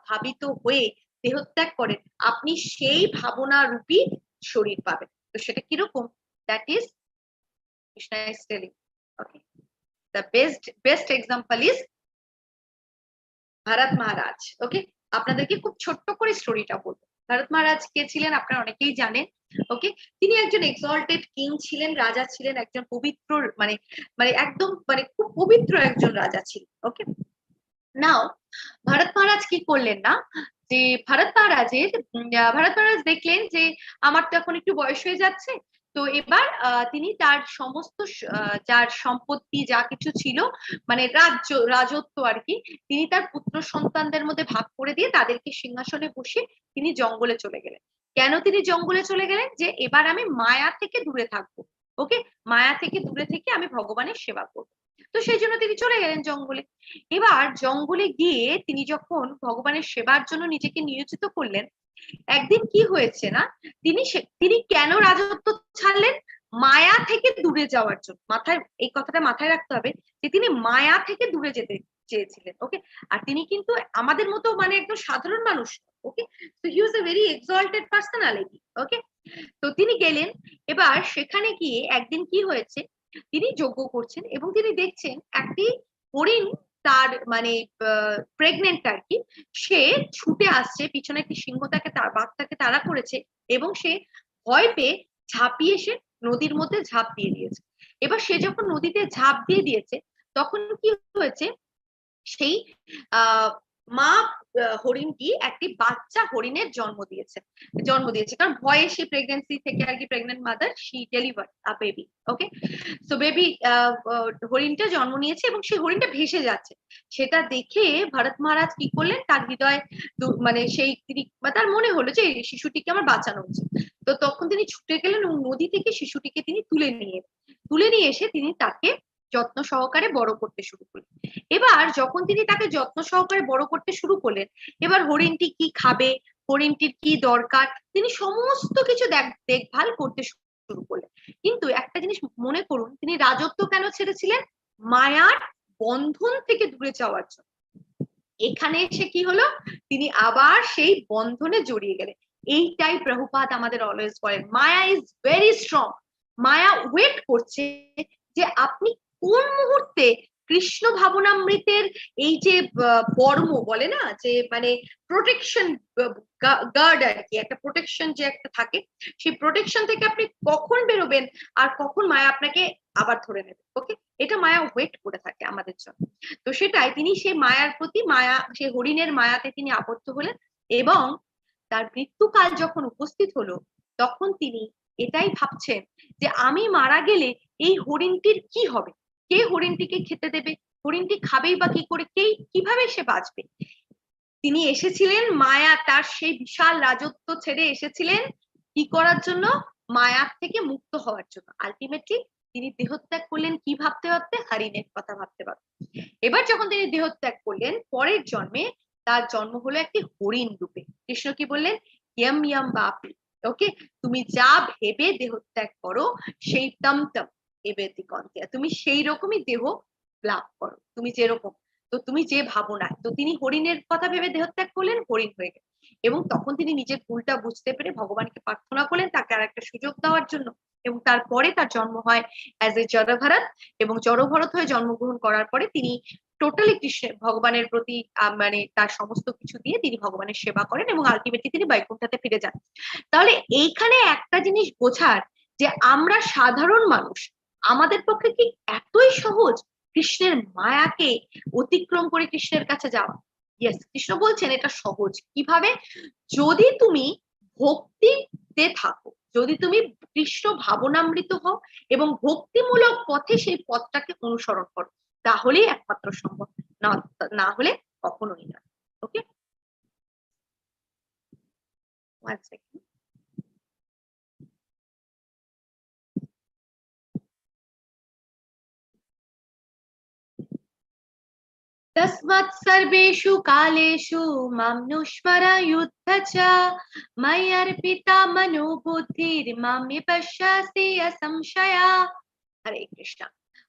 Speaker 2: ভাবিত হয়ে দেহত্যাগ করেন আপনি সেই ভাবনা রূপী শরীর পাবেন। তো সেটা কিরকম? That is Krishna is telling. Okay, the best example is Bharat Maharaj. Okay, আপনাদেরকে খুব ছোট্ট করে স্টোরিটা বলবো। ভরত মহারাজ কে ছিলেন আপনারা অনেকেই জানেন। ওকে, তিনি একজন এক্সঅল্টেড কিং ছিলেন, রাজা ছিলেন, একজন পবিত্র মানে মানে একদম মানে খুব পবিত্র একজন রাজা ছিলেন। ওকে, নাও ভরত মহারাজ কি করলেন না, যে ভরত মহারাজ দেখলেন যে আমার তো এখন একটু বয়স হয়ে যাচ্ছে, তো এবার তিনি তার সমস্ত যার সম্পত্তি যা কিছু ছিল মানে রাজত্ব আর কি, তিনি তার পুত্র সন্তানদের মধ্যে ভাগ করে দিয়ে তাদেরকে সিংহাসনে বসে তিনি জঙ্গলে চলে গেলেন। কেন তিনি জঙ্গলে চলে গেলেন? যে এবার আমি মায়া থেকে দূরে থাকবো। ওকে, মায়া থেকে দূরে থেকে আমি ভগবানের সেবা করবো। তো সেই জন্য তিনি চলে গেলেন জঙ্গলে। এবার জঙ্গলে গিয়ে তিনি যখন ভগবানের সেবার জন্য নিজেকে নিয়োজিত করলেন, একদিন কি হয়েছে না, তিনি কেন রাজত্ব ছাড়লেন? মায়া থেকে দূরে যাওয়ার জন্য। এই কথাটা মাথায় রাখতে হবে যে তিনি মায়া থেকে দূরে যেতে চেয়েছিলেন। ওকে, আর তিনি কিন্তু আমাদের মতো মানে একদম সাধারণ মানুষ। ওকে, তো হি ওয়াজ এ ভেরি এক্সঅল্টেড পার্সোনালিটি। ওকে, তো তিনি গেলেন। এবার সেখানে গিয়ে একদিন কি হয়েছে, তিনি যজ্ঞ করছেন এবং তিনি দেখছেন একটি হরিণ তার মানে প্রেগনেন্ট আর কি, সে ছুটে আসছে, পিছনে একটি সিংহ তাকে বাঘটাকে তাড়া করেছে এবং সে ভয় পেয়ে ঝাঁপিয়ে এসে নদীর মধ্যে ঝাঁপ দিয়ে দিয়েছে। এবার সে যখন নদীতে ঝাঁপ দিয়ে দিয়েছে তখন কি হয়েছে, সেই মা হরিণটি একটি বাচ্চা হরিণের জন্ম দিয়েছে, কারণ ভয়ে সে প্রেগনেন্সি থেকে আর কি, pregnant mother she deliver a baby. Okay, so baby হরিণটা জন্ম নিয়েছে এবং সেই হরিণটা ভেসে যাচ্ছে। সেটা দেখে ভরত মহারাজ কি করলেন, তার হৃদয় মানে তার মনে হলো যে শিশুটিকে আমার বাঁচানো উচিত। তো তখন তিনি ছুটে গেলেন এবং নদী থেকে শিশুটিকে তিনি তুলে নিয়ে এসে তিনি তাকে যত্ন সহকারে বড় করতে শুরু করলেন। এবার যখন তিনি তাকে যত্ন সহকারে বড় করতে শুরু করলেন, এবার হরিণটি কি খাবে, হরিণটির কি দরকার, তিনি সমস্ত কিছু দেখভাল করতে শুরু করলেন। কিন্তু একটা জিনিস মনে করুন, তিনি রাজত্ব কেন ছেড়েছিলেন? মায়ার বন্ধন থেকে দূরে যাওয়ার জন্য। এখানে এসে কি হলো, তিনি আবার সেই বন্ধনে জড়িয়ে গেলেন। এইটাই প্রভুপাদ আমাদের অলওয়েজ বলেন, Maya is very strong. Maya wait করছে যে আপনি কোন মুহূর্তে কৃষ্ণ ভাবনামৃতের এই যে বর্ম বলে না, যে মানে প্রোটেকশন গার্ড আর কি, একটা প্রোটেকশন যে একটা থাকে, সেই প্রোটেকশন থেকে আপনি কখন বেরোবেন আর কখন মায়া আপনাকে আবার ধরে নেবে। ওকে, এটা মায়া ওয়েট করে থাকে আমাদের জন্য। তো সেটাই, তিনি সেই মায়ার প্রতি, মায়া সেই হরিণের মায়াতে তিনি আবদ্ধ হলেন, এবং তার মৃত্যুকাল যখন উপস্থিত হলো তখন তিনি এটাই ভাবছেন যে আমি মারা গেলে এই হরিণটির কি হবে, কে হরিণটিকে খেতে দেবে, হরিণটি খাবেই বা কি করে, কে কিভাবে সে বাঁচবে। তিনি এসেছিলেন মায়া, তার সেই বিশাল রাজত্ব ছেড়ে এসেছিলেন কি করার জন্য, মায়ার থেকে মুক্ত হওয়ার জন্য। আলটিমেটলি তিনি দেহত্যাগ করলেন কি ভাবতে ভাবতে, হরিণের কথা ভাবতে ভাবতে। এবার যখন তিনি দেহত্যাগ করলেন, পরের জন্মে তার জন্ম হলো একটি হরিণ রূপে। কৃষ্ণ কি বললেন, ইয়ম ইয়ম বাপি, ওকে, তুমি যা ভেবে দেহত্যাগ করো সেই তম তম এবেতি কন্তিয়া, তুমি সেই রকমই দেহ লাভ করো, তুমি যেরকম, তো তুমি যে ভাবনায়, তো তিনি হরিণের কথা ভেবে দেহত্যাগ করলেন, হরিণ হয়ে গেল। এবং তখন তিনি নিজের ভুলটা বুঝতে পেরে ভগবানকে প্রার্থনা করলেন তাকে আর একটা সুযোগ দেওয়ার জন্য, এবং তারপরে তার জন্ম হয় অ্যাজ এ জড়ভরত, এবং জড়ভরত হয়ে জন্মগ্রহণ করার পরে তিনি টোটালি কৃষ্ণের ভগবানের প্রতি মানে তার সমস্ত কিছু দিয়ে তিনি ভগবানের সেবা করেন, এবং আলটিমেটলি তিনি বৈকুণ্ঠতে ফিরে যান। তাহলে এইখানে একটা জিনিস বোঝার, যে আমরা সাধারণ মানুষ, আমাদের পক্ষে কি এতই সহজ কৃষ্ণের মায়াকে অতিক্রম করে কৃষ্ণের কাছে যাওয়া? ইয়েস, কৃষ্ণ বলছেন এটা সহজ। কিভাবে? যদি তুমি ভক্তিতে থাকো, যদি তুমি কৃষ্ণ ভাবনামৃত হও এবং ভক্তিমূলক পথে সেই পথটাকে অনুসরণ করো, তাহলেই একমাত্র সম্ভব, না না হলে কখনোই না। ওকে, 1 সেকেন্ড। तस्मात् सर्वेषु कालेषु मामनुस्मर युद्ध च मयि अर्पिता मनो बुद्धिर्मामे पश्यासि असंशया। হরে কৃষ্ণ।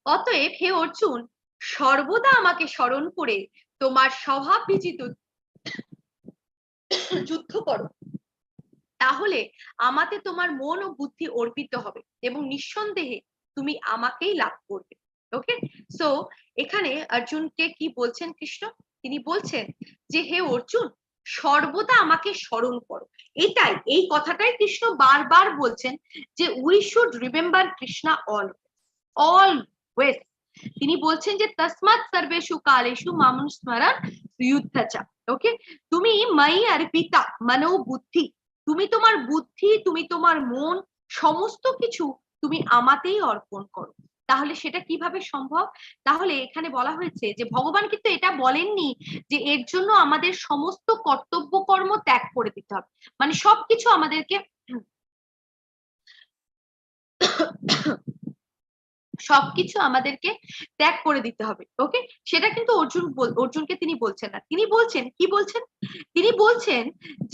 Speaker 2: অতএব হে অর্জুন, সর্বদা আমাকে স্মরণ করে তোমার স্বভাব বিজিত যুদ্ধ করো, তাহলে আমাতে তোমার মন ও বুদ্ধি অর্পিত হবে এবং নিঃসন্দেহে তুমি আমাকেই লাভ করবে। ওকে, সো এখানে অর্জুনকে কি বলছেন কৃষ্ণ? তিনি বলছেন যে হে অর্জুন, সর্বদা আমাকে স্মরণ করো। এটাই, এই কথাটাই কৃষ্ণ বারবার বলছেন, যে we should remember Krishna always. তিনি বলছেন যে তসমাৎ সর্বেষু কালেষু মামং স্মরণ যুদ্ধচা। ওকে, তুমি ময়ি অর্পিতা মনো বুদ্ধি, তুমি তোমার বুদ্ধি, তুমি তোমার মন, সমস্ত কিছু তুমি আমাতেই অর্পণ করো। তাহলে সেটা কিভাবে সম্ভব? তাহলে এখানে বলা হয়েছে যে ভগবান কিন্তু এটা বলেননি যে এর জন্য আমাদের সমস্ত কর্তব্য কর্ম ত্যাগ করে দিতে হবে, মানে সবকিছু আমাদেরকে ত্যাগ করে দিতে হবে। ওকে, সেটা কিন্তু অর্জুনকে তিনি বলছেন না। তিনি বলছেন কি বলছেন? তিনি বলছেন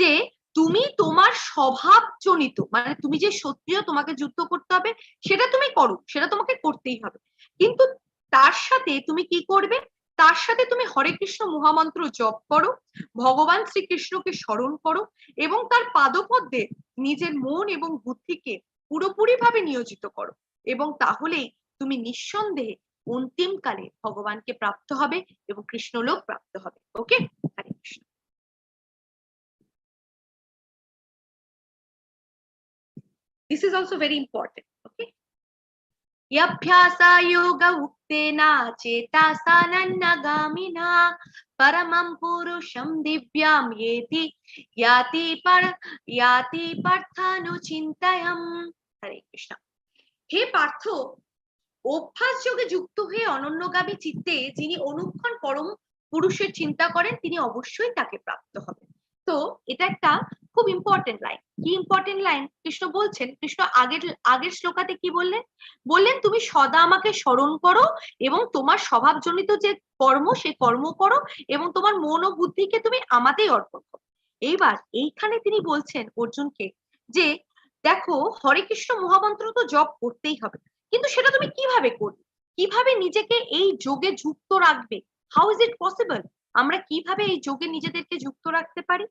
Speaker 2: যে তুমি তোমার স্বভাবজনিত, মানে তুমি যে সত্যিও তোমাকে যুদ্ধ করতে হবে সেটা তুমি করো, সেটা তোমাকে করতেই হবে, কিন্তু তার সাথে তুমি কি করবে? তার সাথে তুমি হরে কৃষ্ণ মহামন্ত্র জপ করো, ভগবান শ্রীকৃষ্ণকে স্মরণ করো, এবং তার পাদপদ্মে নিজের মন এবং বুদ্ধিকে পুরোপুরি ভাবে নিয়োজিত করো, এবং তাহলেই তুমি নিঃসন্দেহে অন্তিমকালে ভগবানকে প্রাপ্ত হবে এবং কৃষ্ণলোক প্রাপ্ত হবে। ওকে, হরে Krishna. This is also very important. Okay, yabhyasa yoga uktena cetasa nannagaamina paramam purusham divyam yati parthanu chintayam. হরে কৃষ্ণ। হে পার্থ, অভ্যাস যোগে যুক্ত হয়ে অনন্যগামী চিত্তে যিনি অনুক্ষণ পরম পুরুষের চিন্তা করেন তিনি অবশ্যই তাকে প্রাপ্ত হবেন। তো এটা একটা খুব ইম্পর্টেন্ট লাইন। কি ইম্পর্টেন্ট লাইন কৃষ্ণ বলছেন? কৃষ্ণ আগের শ্লোকাতে কি বললেন? বললেন তুমি সদা আমাকে স্মরণ করো এবং তোমার স্বভাবজনিত যে কর্ম সেই কর্ম করো এবং তোমার মন ও বুদ্ধিকে তুমি আমাতেই অর্পণ করো। এইবার এইখানে তিনি বলছেন অর্জুনকে যে দেখো, হরে কৃষ্ণ মহামন্ত্র তো জপ করতেই হবে, কিন্তু সেটা তুমি কিভাবে করবে, কিভাবে নিজেকে এই যোগে যুক্ত রাখবে? How is it possible? আমরা কিভাবে এই যোগে নিজেদেরকে যুক্ত রাখতে পারি?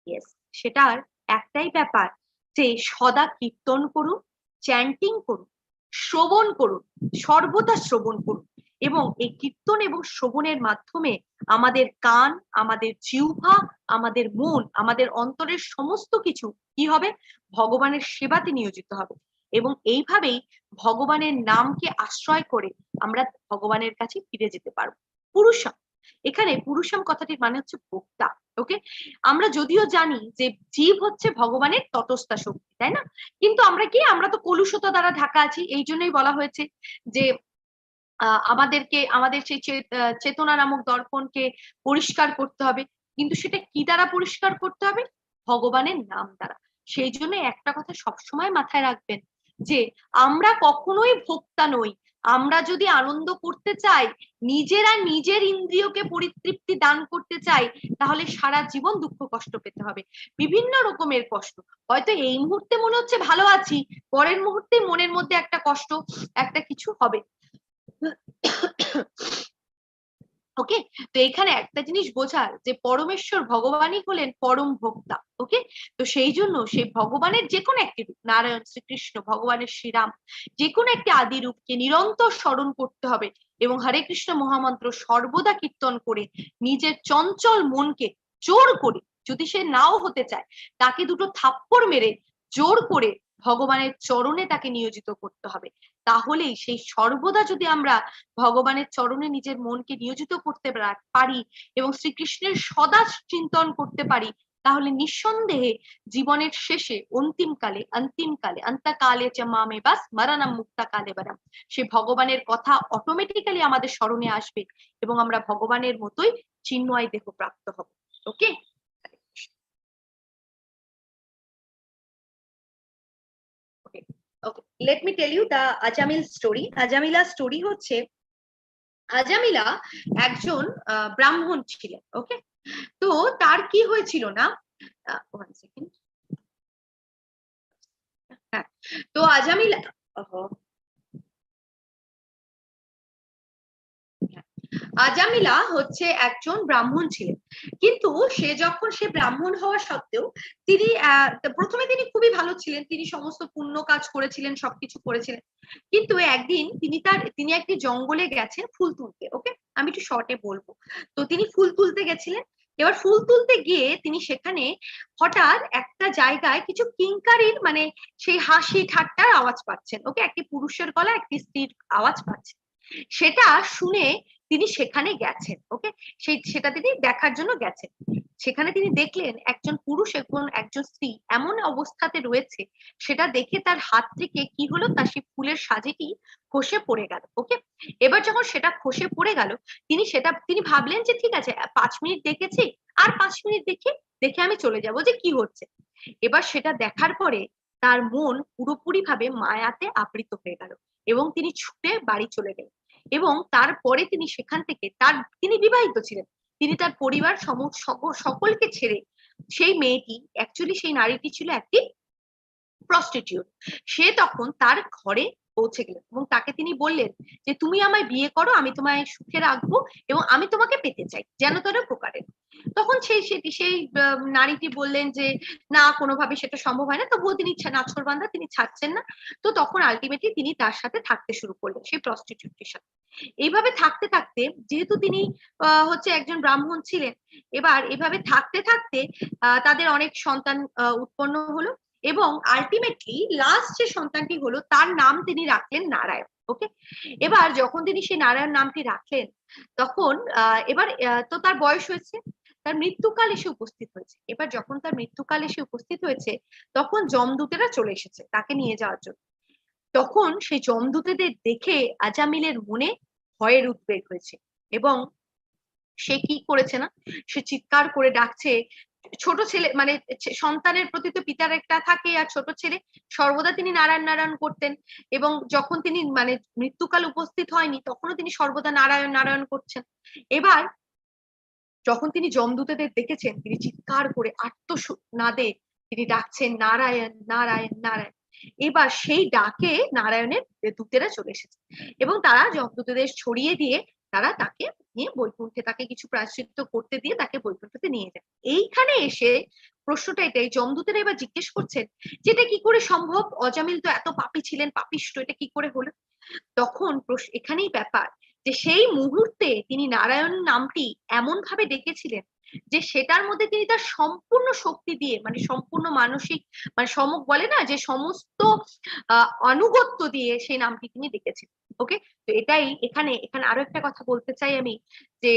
Speaker 2: ইয়েস, সেটার একটাই ব্যাপার, যে সদা কীর্তন করুন, চ্যান্টিং করুন, শ্রবণ করুন, সর্বদা শ্রবণ করুন, এবং এই কীর্তন এবং শ্রবণের মাধ্যমে আমাদের কান, আমাদের জিহ্বা, আমাদের মন, আমাদের অন্তরের সমস্ত কিছু কি হবে? ভগবানের সেবাতে নিয়োজিত হবে। এবং এইভাবেই ভগবানের নামকে আশ্রয় করে আমরা ভগবানের কাছে ফিরে যেতে পারবো। পুরুষম, এখানে পুরুষম কথাটির মানে হচ্ছে ভোক্তা। ওকে, আমরা যদিও জানি যে জীব হচ্ছে ভগবানের তটস্থা শক্তি, তাই না? কিন্তু আমরা কি, আমরা তো কলুষতা দ্বারা ঢাকা আছি, এই জন্যই বলা হয়েছে যে আমাদেরকে আমাদের সেই চেতনা নামক দর্পণকে পরিষ্কার করতে হবে। কিন্তু সেটা কি দ্বারা পরিষ্কার করতে হবে? ভগবানের নাম দ্বারা। সেই জন্য একটা কথা সবসময় মাথায় রাখবেন যে আমরা কখনোই ভোক্তা নই। আমরা যদি আনন্দ করতে চাই, নিজেরা নিজের ইন্দ্রিয়কে পরিতৃপ্তি দান করতে চাই, তাহলে সারা জীবন দুঃখ কষ্ট পেতে হবে, বিভিন্ন রকমের কষ্ট। হয়তো এই মুহূর্তে মনে হচ্ছে ভালো আছি, পরের মুহূর্তে মনের মধ্যে একটা কষ্ট, একটা কিছু হবে। ওকে, তো এখানে একটা জিনিস বোঝার যে পরমেশ্বর ভগবানই হলেন পরম ভোক্তা। ওকে, তো সেই জন্য সেই ভগবানের যে কোনো একটি রূপ, নারায়ণ, শ্রীকৃষ্ণ, ভগবানের শ্রীরাম, যে কোনো একটি আদি রূপকে নিরন্তর স্মরণ করতে হবে এবং হরে কৃষ্ণ মহামন্ত্র সর্বদা কীর্তন করে নিজের চঞ্চল মনকে জোর করে, যদি সে নাও হতে চায়, তাকে দুটো থাপ্পড় মেরে জোর করে ভগবানের চরণে তাকে নিয়োজিত করতে হবে। তাহলেই সেই সর্বদা যদি আমরা ভগবানের চরণে নিজের মনকে নিয়োজিত করতে পারি এবং শ্রীকৃষ্ণের সদা চিন্তন করতে পারি, তাহলে নিঃসন্দেহে জীবনের শেষে অন্তিমকালে অন্তকালে চ মামে বাস মরণম মুক্তা কালে বরম, সে ভগবানের কথা অটোমেটিক্যালি আমাদের স্মরণে আসবে এবং আমরা ভগবানের মতোই চিন্ময় দেহ প্রাপ্ত হব। Okay, okay, okay, let me tell you the Ajamil story. Ajamila story হচ্ছে, আজামিলা একজন ব্রাহ্মণ ছিলেন। ওকে, তো তার কি হয়েছিল না, ওয়ান সেকেন্ড, হ্যাঁ, তো আজামিলা আজামিলা হচ্ছে একজন ব্রাহ্মণ ছিলেন। কিন্তু সে যখন সে ব্রাহ্মণ হওয়া সত্ত্বেও তিনি প্রথমে তিনি খুবই ভালো ছিলেন, তিনি সমস্ত পুণ্য কাজ করেছিলেন, সবকিছু করেছিলেন। কিন্তু একদিন তিনি একটি জঙ্গলে গেছেন ফুল তুলতে। ওকে, আমি একটু শর্টে বলবো। তো তিনি ফুল তুলতে গেছিলেন। এবার ফুল তুলতে গিয়ে তিনি সেখানে হঠাৎ একটা জায়গায় কিছু কিঙ্কারির মানে সেই হাসি ঠাট্টার আওয়াজ পাচ্ছেন। ওকে, একটি পুরুষের গলা একটি স্ত্রীর আওয়াজ পাচ্ছেন। সেটা শুনে তিনি সেখানে গেছেন। ওকে, সেটা তিনি দেখার জন্য গেছেন। সেখানে তিনি দেখলেন একজন পুরুষ এবং একজন স্ত্রী এমন অবস্থাতে রয়েছে, সেটা দেখে তার হাত থেকে কি হলো, তার সেই ফুলের সাজিটি খসে পড়ে গেল। ওকে, এবার যখন সেটা খসে পড়ে গেল, তিনি ভাবলেন যে ঠিক আছে, 5 মিনিট দেখেছি, আর 5 মিনিট দেখে আমি চলে যাব, যে কি হচ্ছে। এবার সেটা দেখার পরে তার মন পুরোপুরি ভাবে মায়াতে আবৃত হয়ে গেল এবং তিনি ছুটে বাড়ি চলে গেলেন। এবং তারপরে তিনি সেখান থেকে তিনি বিবাহিত ছিলেন, তিনি তার পরিবার সকলকে ছেড়ে, সেই মেয়েটি অ্যাকচুয়ালি সেই নারীটি ছিল একটি প্রস্টিটিউট, সে তখন তার ঘরে পৌঁছে গেলেন এবং তাকে তিনি বললেন যে তুমি আমায় বিয়ে করো, আমি তোমায় সুখে রাখবো এবং আমি তোমাকে পেতে চাই যেন তোর প্রকারের। তখন সেই নারীটি বললেন যে না, কোনোভাবে সেটা সম্ভব হয় না। তবুও তিনি নাছোড়বান্দা, তিনি ছাড়ছেন না। তো তখন আলটিমেটলি তিনি তার সাথে থাকতে শুরু করলেন, সেই প্রস্টিটিউটের সাথে। এইভাবে থাকতে থাকতে, যেহেতু তিনি হচ্ছে একজন ব্রাহ্মণ ছিলেন, এবার এভাবে থাকতে থাকতে তাদের অনেক সন্তান উৎপন্ন হলো এবং আলটিমেটলি লাস্ট যে সন্তানটি হলো তার নাম তিনি রাখলেন নারায়ণ। ওকে, এবার যখন তিনি সেই নারায়ণ নামটি রাখলেন, তখন এবার তো তার বয়স হয়েছে, তার মৃত্যুকাল এসে উপস্থিত হয়েছে। এবার যখন তার মৃত্যুকাল এসে উপস্থিত হয়েছে, তখন যমদূতেরা চলে এসেছে তাকে নিয়ে যাওয়ার জন্য। তখন সেই যমদূতেদের দেখে আজামিলের মনে ভয়ের উদ্বেগ হয়েছে এবং সে কি করেছে না, সে চিৎকার করে ডাকছে। ছোট ছেলে মানে সন্তানের প্রতি তো পিতার একটা থাকে, আর ছোট ছেলে সর্বদা তিনি নারায়ণ নারায়ণ করতেন এবং যখন তিনি মানে মৃত্যুকাল উপস্থিত হয়নি তখনও তিনি সর্বদা নারায়ণ নারায়ণ করছেন। এবার যখন তিনি যমদূতেদের দেখেছেন, তিনি চিৎকার করে আর্তনাদে তিনি ডাকছেন নারায়ণ নারায়ণ নারায়ণ। এবার সেই ডাকে নারায়ণের দূতেরা চলে এসেছে এবং তারা যমদূতেদের ছড়িয়ে দিয়ে তারা তাকে নিয়ে বৈকুণ্ঠে, তাকে কিছু প্রায়শ্চিত্ত করতে দিয়ে তাকে বৈকুণ্ঠতে নিয়ে যায়। এইখানে এসে প্রশ্নটা এটাই, যমদূতেরা এবার জিজ্ঞেস করছেন যে এটা কি করে সম্ভব, অজামিল তো এত পাপী ছিলেন, পাপিষ্ঠ, এটা কি করে হলো? তখন এখানেই ব্যাপার যে সেই মুহূর্তে তিনি নারায়ণ নামটি এমন ভাবে ডেকেছিলেন যে সেটার মধ্যে তিনি তার সম্পূর্ণ শক্তি দিয়ে, মানে সম্পূর্ণ মানসিক, মানে বলে না যে সমস্ত আনুগত্য দিয়ে সেই নামটি তিনি ডেকেছিলেন। ওকে, তো এটাই এখানে আরো একটা কথা বলতে চাই আমি, যে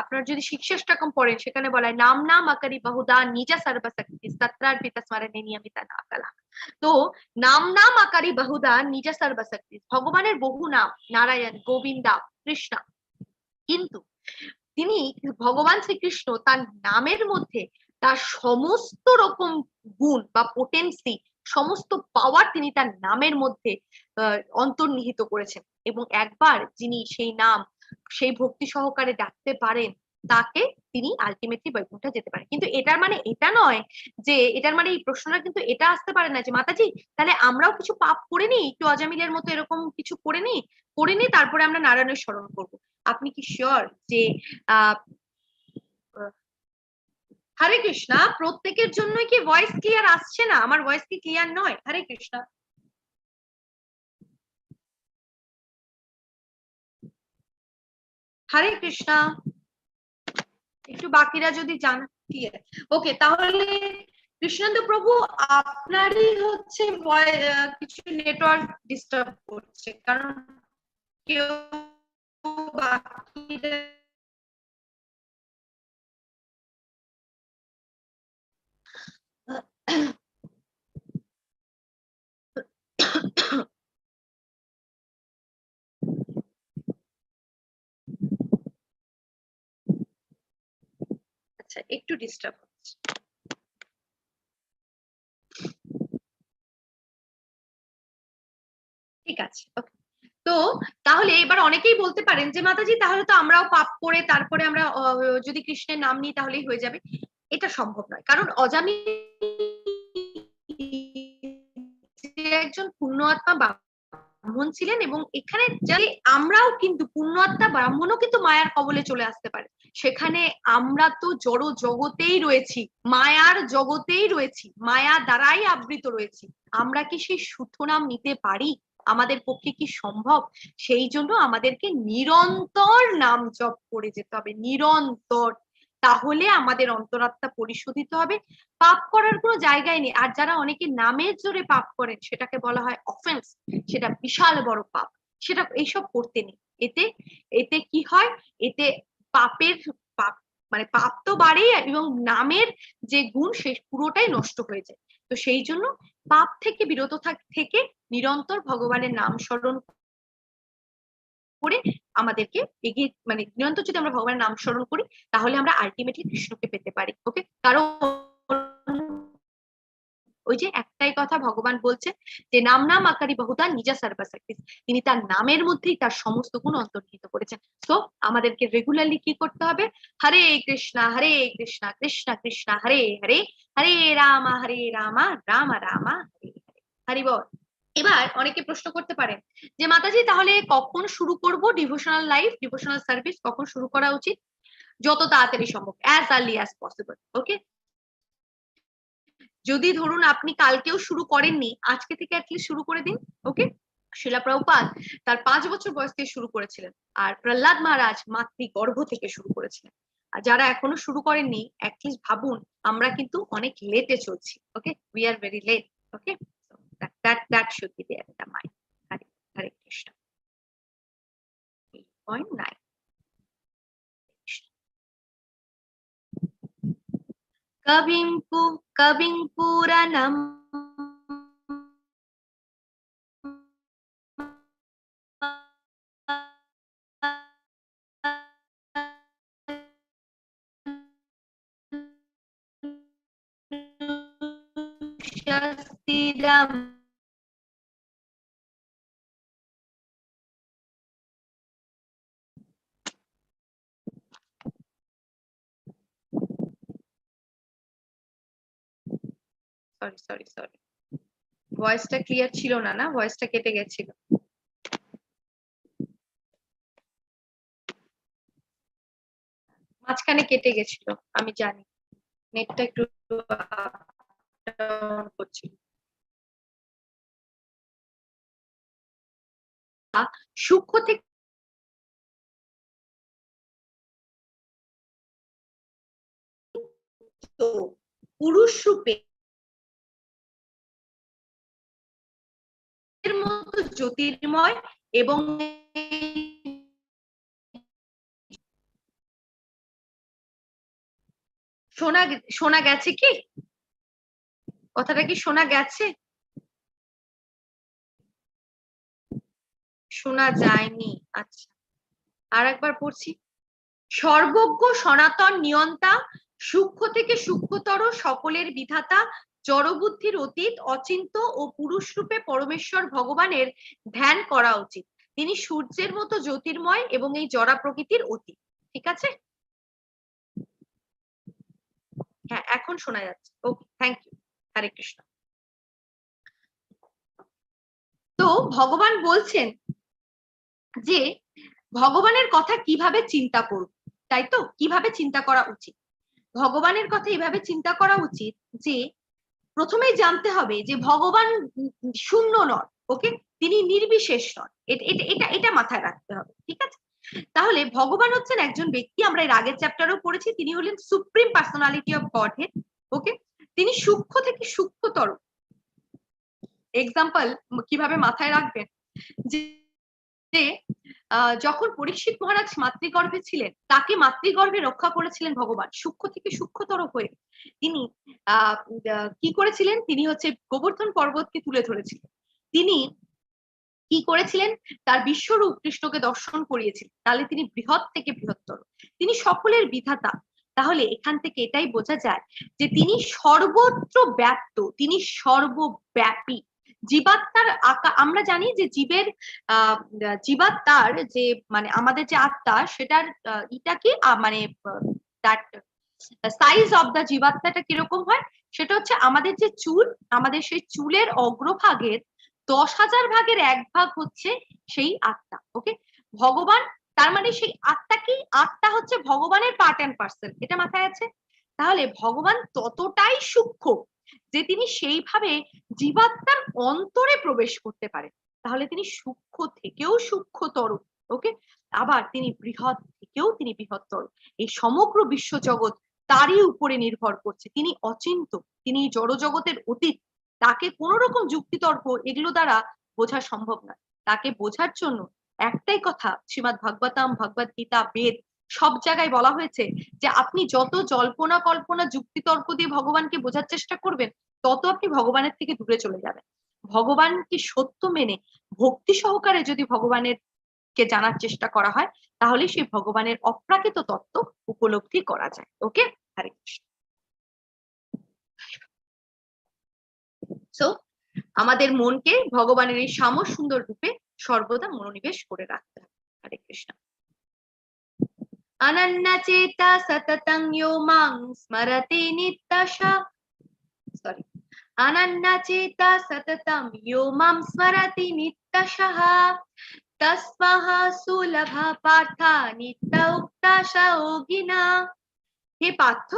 Speaker 2: আপনার যদি শিক্ষাষ্টকম পড়েন সেখানে বলা হয় নাম নাম আকারি বহুদা নিজা সর্বশক্তি সত্রার্পিত স্মরণে নিয়মিতা না কালা। তো নাম নাম আকারি বহুদা নিজা সর্বশক্তি, ভগবানের বহু নাম, নারায়ণ, গোবিন্দা, কৃষ্ণা, কিন্তু তিনি ভগবান শ্রীকৃষ্ণ তার নামের মধ্যে তার সমস্ত রকম গুণ বা পোটেন্সি, সমস্ত পাওয়ার তিনি তার নামের মধ্যে অন্তর্নিহিত করেছেন। এবং একবার যিনি সেই নাম, সেই ভক্তি সহকারে ডাকতে পারেন, তাকে তিনি আলটিমেটলি বৈকুণ্ঠে যেতে পারেন। কিন্তু এটার মানে এটা নয় যে, এটার মানে এই প্রশ্নটা কিন্তু এটা আসতে পারে না যে মাতাজি তাহলে আমরাও কিছু পাপ করে নিই, একটু অজামিলের মতো এরকম কিছু করে নিই তারপরে আমরা নারায়ণের স্মরণ করবো। আপনি কি শিওর যে আহ হরে কৃষ্ণা প্রত্যেকের জন্যই কি ভয়েস ক্লিয়ার আসছে না? আমার ভয়েস কি ক্লিয়ার নয়? হরে কৃষ্ণা। হরে কৃষ্ণা, একটু বাকিরা যদি জান ক্লিয়ার। ওকে, তাহলে কৃষ্ণেন্দু প্রভু আপনারই হচ্ছে কিছু নেটওয়ার্ক ডিস্টার্ব করছে, কারণ কেউ বাকিরা আচ্ছা একটু ডিস্টার্ব হচ্ছে। ঠিক আছে, ওকে। তো তাহলে এবার অনেকেই বলতে পারেন যে মাতাজি তাহলে তো আমরাও পাপ করে তারপরে আমরা যদি কৃষ্ণের নাম নিই তাহলেই হয়ে যাবে। এটা সম্ভব নয়, কারণ অজামিল একজন পূর্ণ আত্মা ব্রাহ্মণ ছিলেন, এবং এখানে আমরাও কিন্তু পূর্ণ আত্মা ব্রাহ্মণও কিন্তু মায়ার কবলে চলে আসতে পারে। সেখানে আমরা তো জড় জগতেই রয়েছি, মায়ার জগতেই রয়েছি, মায়া দ্বারাই আবৃত রয়েছি। আমরা কি সেই শুদ্ধ নাম নিতে পারি? আমাদের পক্ষে কি সম্ভব? সেই জন্য আমাদেরকে নিরন্তর নাম জপ করে যেতে হবে, নিরন্তর। তাহলে আমাদের অন্তরাত্মা পরিশোধিত হবে, পাপ করার কোনো জায়গায় নেই। আর যারা অনেকে নামের জোরে পাপ করেন সেটাকে বলা হয় অফেন্স, সেটা বিশাল বড় পাপ, সেটা এইসব করতে নেই। এতে এতে কি হয়, এতে পাপের পাপ, মানে পাপ তো বাড়ে এবং নামের যে গুণ সে পুরোটাই নষ্ট হয়ে যায়। তো সেই জন্য পাপ থেকে বিরত থেকে নিরন্তর ভগবানের নাম স্মরণ করে আমাদেরকে এগিয়ে, মানে নিরন্তর যদি আমরা ভগবানের নাম স্মরণ করি তাহলে আমরা আলটিমেটলি কৃষ্ণকে পেতে পারি। ওকে, কারণ ওই যে একটাই কথা ভগবান বলছে যে নাম নাম আকারি বহুদা নিজা সর্বশক্তি, তিনি তার নামের মধ্যেই তার সমস্ত গুণ অন্তর্নিহিত করেছেন। তো আমাদেরকে রেগুলারলি কি করতে হবে? হরে কৃষ্ণা কৃষ্ণ কৃষ্ণ হরে হরে, হরে রামা রাম রামা হরে হরে। হরি বল। এবার অনেকে প্রশ্ন করতে পারেন যে মাতাজি তাহলে কখন শুরু করব ডিভোশনাল লাইফ, ডিভোশনাল সার্ভিস কখন শুরু করা উচিত? যত তাড়াতাড়ি সম্ভব, অ্যাজ আর্লি অ্যাজ পসিবল। ওকে, যদি ধরুন আপনি কালকেও শুরু করেননি, আজকে থেকে অ্যাটলিস্ট শুরু করে দিন। ওকে, শিলা প্রভুপাদ তার 5 বছর বয়স থেকে শুরু করেছিলেন, আর প্রহ্লাদ মহারাজ মাতৃগর্ভ থেকে শুরু করেছিলেন। আর যারা এখনো শুরু করেননি অ্যাটলিস্ট ভাবুন, আমরা কিন্তু অনেক লেটে চলছি। Okay, we are very late. Okay, that should be there in the mind. Hare Krishna. 8.9. कविं पुराणम् शास्त्रीदम् সরি ভয়েসটা ক্লিয়ার ছিল না, না ভয়েসটা কেটে গেছিল। মাঝখানে কেটে গেছিল, আমি জানি নেটটা একটু করছিল। সূক্ষ্ম থেকে পুরুষ রূপে মতো জ্যোতির্ময় এবং শোনা গেছে কি? কথাটা কি শোনা গেছে? শোনা যায়নি? আচ্ছা, আর একবার পড়ছি। সর্বজ্ঞ সনাতন নিয়ন্তা, সূক্ষ্ম থেকে সূক্ষ্মতর সকলের বিধাতা, জড়বুদ্ধির অতীত, অচিন্ত ও পুরুষ রূপে পরমেশ্বর ভগবানের ধ্যান করা উচিত। তিনি সূর্যের মতো জ্যোতির্ময় এবং এই জড়া প্রকৃতির অতীত। ঠিক আছে? হ্যাঁ, এখন শোনা যাচ্ছে। ওকে, থ্যাংক ইউ। হরে কৃষ্ণ। তো ভগবান বলছেন যে ভগবানের কথা কিভাবে চিন্তা করব, তাই তো? কিভাবে চিন্তা করা উচিত? ভগবানের কথা এইভাবে চিন্তা করা উচিত যে প্রথমেই জানতে হবে যে ভগবান শূন্য নন, ওকে? তিনি নির্বিশেষ নন। এটা মাথায় রাখতে হবে, ঠিক আছে? তাহলে ভগবান হচ্ছেন একজন ব্যক্তি, আমরা এর আগের চ্যাপ্টারেও পড়েছি, তিনি হলেন সুপ্রিম পার্সোনালিটি অফ গডহেড, ওকে? তিনি সূক্ষ্ম থেকে সূক্ষ্মতর। এক্সাম্পল কিভাবে মাথায় রাখবেন, যে যখন পরীক্ষিত মহারাজ মাতৃগর্ভে ছিলেন, তাকে মাতৃগর্ভে রক্ষা করেছিলেন ভগবান সূক্ষ্ম থেকে সূক্ষ্মতর হয়ে। তিনি কি করেছিলেন? তিনি হচ্ছে গোবর্ধন পর্বতকে তুলে ধরেছিলেন। তিনি কি করেছিলেন? তার বিশ্বরূপ কৃষ্ণকে দর্শন করিয়েছিলেন। তাহলে তিনি বৃহৎ থেকে বৃহত্তর, তিনি সকলের বিধাতা। তাহলে এখান থেকে এটাই বোঝা যায় যে তিনি সর্বত্র ব্যাপ্ত, তিনি সর্বব্যাপী। জীবাত্মার আমরা জানি যে জীবাত্মার যে মানে আমাদের যে আত্মা, সেটার এটা কি মানে সাইজ অফ দা জীবাত্মাটা কিরকম হয়? সেটা হচ্ছে আমাদের যে চুল, আমাদের সেই চুলের অগ্রভাগের 10,000 ভাগের 1 ভাগ হচ্ছে সেই আত্মা, ওকে? ভগবান, তার মানে সেই আত্মা কি? আত্মা হচ্ছে ভগবানের পার্ট অ্যান্ড পার্সেল, এটা মাথায় আছে? তাহলে ভগবান ততটাই সূক্ষ্ম যে তিনি সেইভাবে জীবাত্মার অন্তরে প্রবেশ করতে পারেন। তাহলে তিনি সূক্ষ্ম থেকেও সূক্ষ্মতর, ওকে? আবার তিনি বৃহৎ থেকেও তিনি বৃহত্তর। এই সমগ্র বিশ্বজগৎ তারই উপরে নির্ভর করছে। তিনি অচিন্ত, তিনি জড় জগতের অতীত। তাকে কোন রকম যুক্তিতর্ক এগুলো দ্বারা বোঝা সম্ভব নয়। তাকে বোঝার জন্য একটাই কথা, শ্রীমদ্ ভাগবতম, ভগবত গীতা, বেদ, সব জায়গায় বলা হয়েছে যে আপনি যত জল্পনা কল্পনা যুক্তিতর্ক দিয়ে ভগবানকে বোঝার চেষ্টা করবেন, তত আপনি ভগবানের থেকে দূরে চলে যাবেন। ভগবানকে সত্য মেনে ভক্তি সহকারে যদি ভগবানের কে জানার চেষ্টা করা হয়, তাহলে সেই ভগবানের অপ্রাকৃত তত্ত্ব উপলব্ধি করা যায়। ওকে, হরে কৃষ্ণ। সো আমাদের মনকে ভগবানের এই শ্যাম সুন্দর রূপে সর্বদা মনোনিবেশ করে রাখতে হবে। হরে কৃষ্ণ। অনন্য চেতা সততং ইয়ো মাং স্মরতি নিত্যশা, সরি, অনন্য চেতা সততং ইয়ো মাং স্মরতি নিত্যশঃ তস্মহ সুলভ পার্থ নিত্য উক্তাশা যোগিনা। হে পার্থ,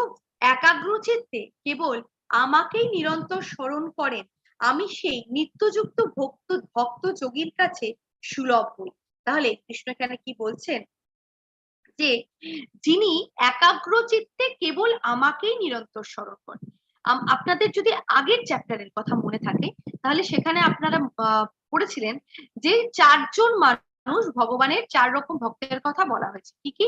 Speaker 2: একাগ্র চিত্তে কেবল আমাকেই নিরন্তর স্মরণ করেন, আমি সেই নিত্যযুক্ত ভক্ত যোগীর কাছে সুলভ হই। তাহলে কৃষ্ণ এখানে কি বলছেন? যে যিনি একাগ্র চিত্তে কেবল আমাকেই নিরন্তর স্মরণ করেন। আপনাদের যদি আগের চ্যাপ্টারের কথা মনে থাকে, তাহলে সেখানে আপনারা পড়েছিলেন যে 4 জন মানুষ, ভগবানের 4 রকম ভক্তের কথা বলা হয়েছে। কি কি?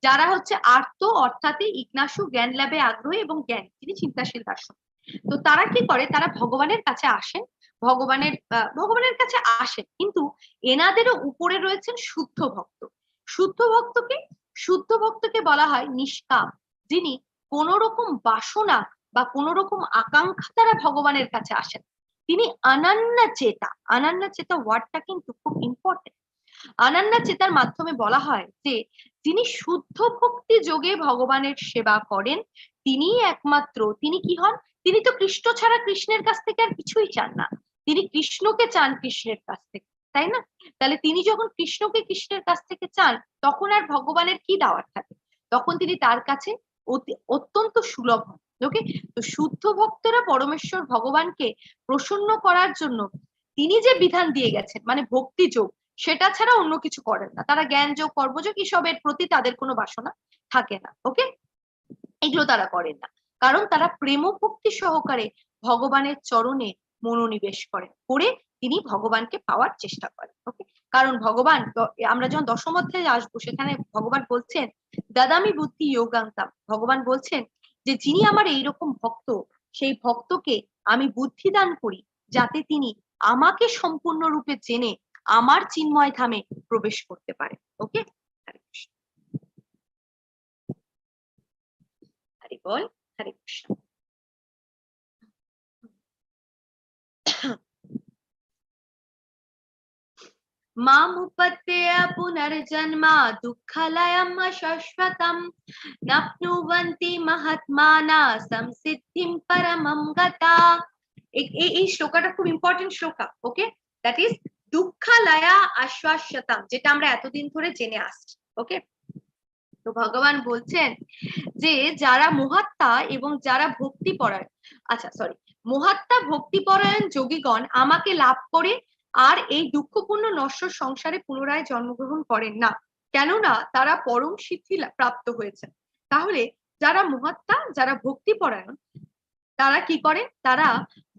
Speaker 2: যারা হচ্ছে আর্ত, অর্থাৎ ইজ্ঞাসু, জ্ঞান লাভে আগ্রহী এবং জ্ঞানী, তিনি চিন্তাশীল দার্শনিক। তো তারা কি করে? তারা ভগবানের কাছে আসেন, ভগবানের কাছে আসেন, কিন্তু এনাদেরও উপরে রয়েছেন শুদ্ধ ভক্ত। শুদ্ধ ভক্তকে বলা হয় নিষ্কাম, যিনি কোন রকম বাসনা বা কোন রকম আকাঙ্ক্ষা দ্বারা ভগবানের কাছে আসেন। তিনি অনন্য চেতা। অনন্য চেতা ওয়ার্ডটা কিন্তু খুব ইম্পর্টেন্ট। অনন্য চেতার মাধ্যমে বলা হয় যে যিনি শুদ্ধ ভক্তি যোগে ভগবানের সেবা করেন, তিনি একমাত্র, তিনি কি হন? তিনি তো কৃষ্ণ ছাড়া কৃষ্ণের কাছ থেকে আর কিছুই চান না। তিনি কৃষ্ণকে চান কৃষ্ণের কাছ থেকে, তাই না? তাহলে তিনি যখন কৃষ্ণকে কৃষ্ণের কাছ থেকে চান, তখন আর ভগবানের কি দাওয়ার থাকে? তখন তিনি তার কাছে অত্যন্ত সুলভ হন। ওকে? তো শুদ্ধ ভক্তরা পরমেশ্বর ভগবানকে প্রসন্ন করার জন্য তিনি যে বিধান দিয়ে গেছেন, মানে ভক্তি যোগ, সেটা ছাড়া অন্য কিছু করেন না। তারা জ্ঞান যোগ, কর্মযোগ, এসবের প্রতি তাদের কোনো বাসনা থাকে না। ওকে? এগুলো তারা করেন না। কারণ তারা প্রেম ভক্তি সহকারে ভগবানের চরণে মনোনিবেশ করেন, করে তিনি ভগবানকে পাওয়ার চেষ্টা করেন। ওকে, কারণ ভগবান, আমরা যখন দশম অধ্যায়ে আসবো সেখানে ভগবান বলছেন দাদামি বুদ্ধি যোগান্তাম, ভগবান বলছেন যে যিনি আমার এইরকম ভক্ত, সেই ভক্তকে আমি বুদ্ধি দান করি যাতে তিনি আমাকে সম্পূর্ণরূপে জেনে আমার চিন্ময় ধামে প্রবেশ করতে পারে। ওকে, হরে কৃষ্ণ, হরি বল, হরে কৃষ্ণ। मामुपत्तेय पुनर्जन्म दुःखलयम् शाश्वतम् नप्नुवन्ति महात्माना संसिद्धिं परमं गता। এই শ্লোকটা খুব important shloka. Okay, that is দুঃখালয়া আশ্বাস্যতাম, যেটা আমরা এতদিন ধরে জেনে আসছি। ওকে, তো ভগবান বলছেন যে যারা মহাত্মা এবং যারা ভক্তি পরায়ণ, আচ্ছা সরি, মহাত্মা ভক্তিপরায়ণ যোগীগণ আমাকে লাভ করে আর এই দুঃখপূর্ণ নশ্বর সংসারে পুনরায় জন্মগ্রহণ করেন না, কেননা তারা পরম সিদ্ধি প্রাপ্ত হয়েছেন। তাহলে যারা মহাত্মা, যারা ভক্তিপরায়ণ, তারা কি করে? তারা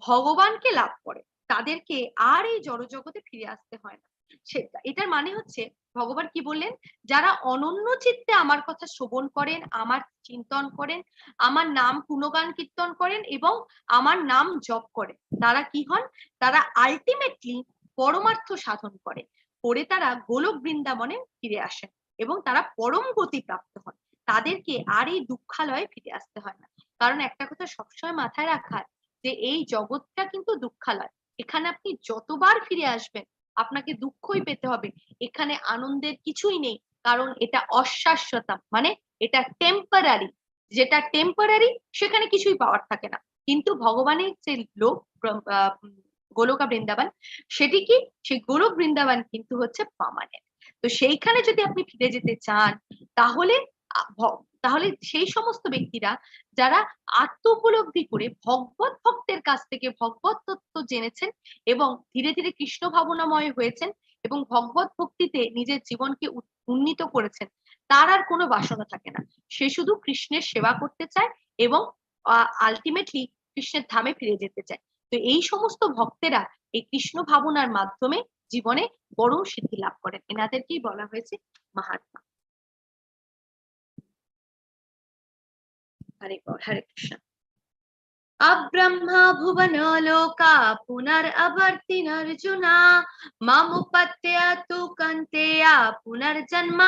Speaker 2: ভগবানকে লাভ করে, তাদেরকে আর এই জড়জগতে ফিরে আসতে হয় না। সেটা, এটার মানে হচ্ছে ভগবান কি বললেন, যারা অনন্য চিত্তে আমার কথা শ্রবণ করেন, আমার চিন্তন করেন, আমার নাম গুণগান কীর্তন করেন এবং আমার নাম জপ করেন, তারা কি হন? তারা আলটিমেটলি পরমার্থ সাধন করে, করে তারা গোলক বৃন্দাবনে ফিরে আসেন এবং তারা পরম গতি প্রাপ্ত হন। তাদেরকে আর এই দুঃখালয়ে ফিরে আসতে হয় না। কারণ একটা কথা সবসময় মাথায় রাখার, যে এই জগৎটা কিন্তু দুঃখালয়, এখানে আপনি যতবার ফিরে আসবেন আপনাকে দুঃখই পেতে হবে, এখানে আনন্দের কিছুই নেই, কারণ এটা অশাশ্বতা, মানে এটা টেম্পোরারি, যেটা টেম্পোরারি সেখানে কিছুই পাওয়ার থাকে না। কিন্তু ভগবানের যে লোক গোলকা বৃন্দাবন, সেটি কি, সেই গোলক বৃন্দাবন কিন্তু হচ্ছে পার্মানেন্ট। তো সেইখানে যদি আপনি ফিরে যেতে চান, তাহলে তাহলে সেই সমস্ত ব্যক্তিরা যারা আত্ম উপলব্ধি করে ভগবত ভক্তের কাছ থেকে ভগবত তত্ত্ব জেনেছেন এবং ধীরে ধীরে কৃষ্ণ ভাবনাময় হয়েছেন এবং ভগবত ভক্তিতে নিজের জীবনকে উন্নীত করেছেন, তার আর কোনো বাসনা থাকে না, সে শুধু কৃষ্ণের সেবা করতে চায় এবং আলটিমেটলি কৃষ্ণের ধামে ফিরে যেতে চায়। তো এই সমস্ত ভক্তেরা এই কৃষ্ণ ভাবনার মাধ্যমে জীবনে বড় সিদ্ধি লাভ করেন, এনাদেরকেই বলা হয়েছে মহাত্মা। हरे हरे कृष्ण। अब्रह्मा भुवनो लोका पुनरवर्तिनर्जुना मामुपत्तेय तु कन्तेया पुनर्जन्म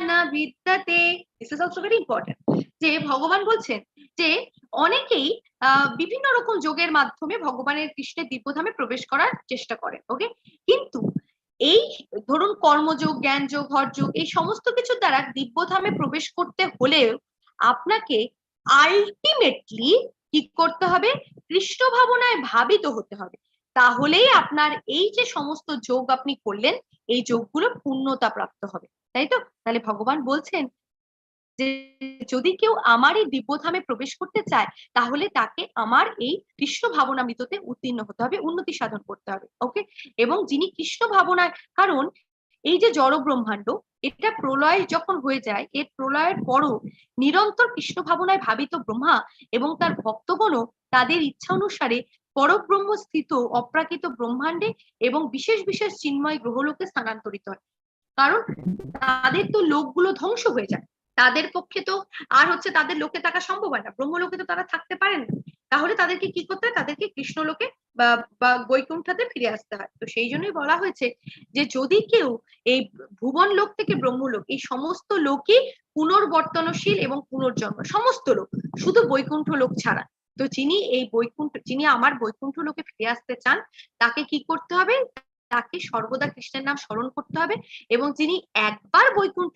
Speaker 2: न विद्यते। This is also very important, যে ভগবান বলছেন যে অনেকেই বিভিন্ন রকম যোগের মাধ্যমে ভগবানের কৃষ্ণের দিব্যধামে প্রবেশ করার চেষ্টা করেন। ওকে, কিন্তু এই ধরুন কর্মযোগ, জ্ঞানযোগ, হঠযোগ, এই সমস্ত কিছুর দ্বারা দিব্যধামে প্রবেশ করতে হলেও আপনাকে আলটিমেটলি কি করতে হবে? কৃষ্ণ ভাবনায় ভাবিত হতে হবে, তাহলেই আপনার এই যে সমস্ত যোগ আপনি করলেন, এই যোগগুলো পূর্ণতা প্রাপ্ত হবে, তাই তো? তাহলে ভগবান বলছেন যে যদি কেউ আমার এই দিব্যধামে প্রবেশ করতে চায়, তাহলে তাকে আমার এই কৃষ্ণ ভাবনামৃততে উত্তীর্ণ হতে হবে, উন্নতি সাধন করতে হবে। ওকে, এবং যিনি কৃষ্ণ ভাবনায়, কারণ এই যে জড় ব্রহ্মাণ্ড, এটা প্রলয় যখন হয়ে যায়, এর প্রলয়ের পরও নিরন্তর কৃষ্ণ ভাবনায় ভাবিত ব্রহ্মা এবং তার ভক্তগণও তাদের ইচ্ছা অনুসারে পরব্রহ্ম স্থিত অপ্রাকৃত ব্রহ্মাণ্ডে এবং বিশেষ বিশেষ চিন্ময় গ্রহলোকে স্থানান্তরিত হয়। কারণ তাদের তো লোকগুলো ধ্বংস হয়ে যায়, তাদের পক্ষে তো আর হচ্ছে তাদের লোকে থাকা সম্ভব হয় না, ব্রহ্মলোকে তো তারা থাকতে পারেন না, তাহলে তাদেরকে কি করতে হয়? তাদেরকে কৃষ্ণলোকে বা বৈকুণ্ঠতে ফিরে আসতে হয়। তো সেই জন্যই বলা হয়েছে যে যদি কেউ এই ভুবন লোক থেকে ব্রহ্মলোক, এই সমস্ত লোকই পুনর্বর্তনশীল এবং পুনর্জন্ম, সমস্ত লোক, শুধু বৈকুণ্ঠ লোক ছাড়া। তো যিনি এই বৈকুণ্ঠ, যিনি আমার বৈকুণ্ঠ লোকে ফিরে আসতে চান, তাকে কি করতে হবে? তাকে সর্বদা কৃষ্ণের নাম স্মরণ করতে হবে, এবং যিনি একবার বৈকুণ্ঠ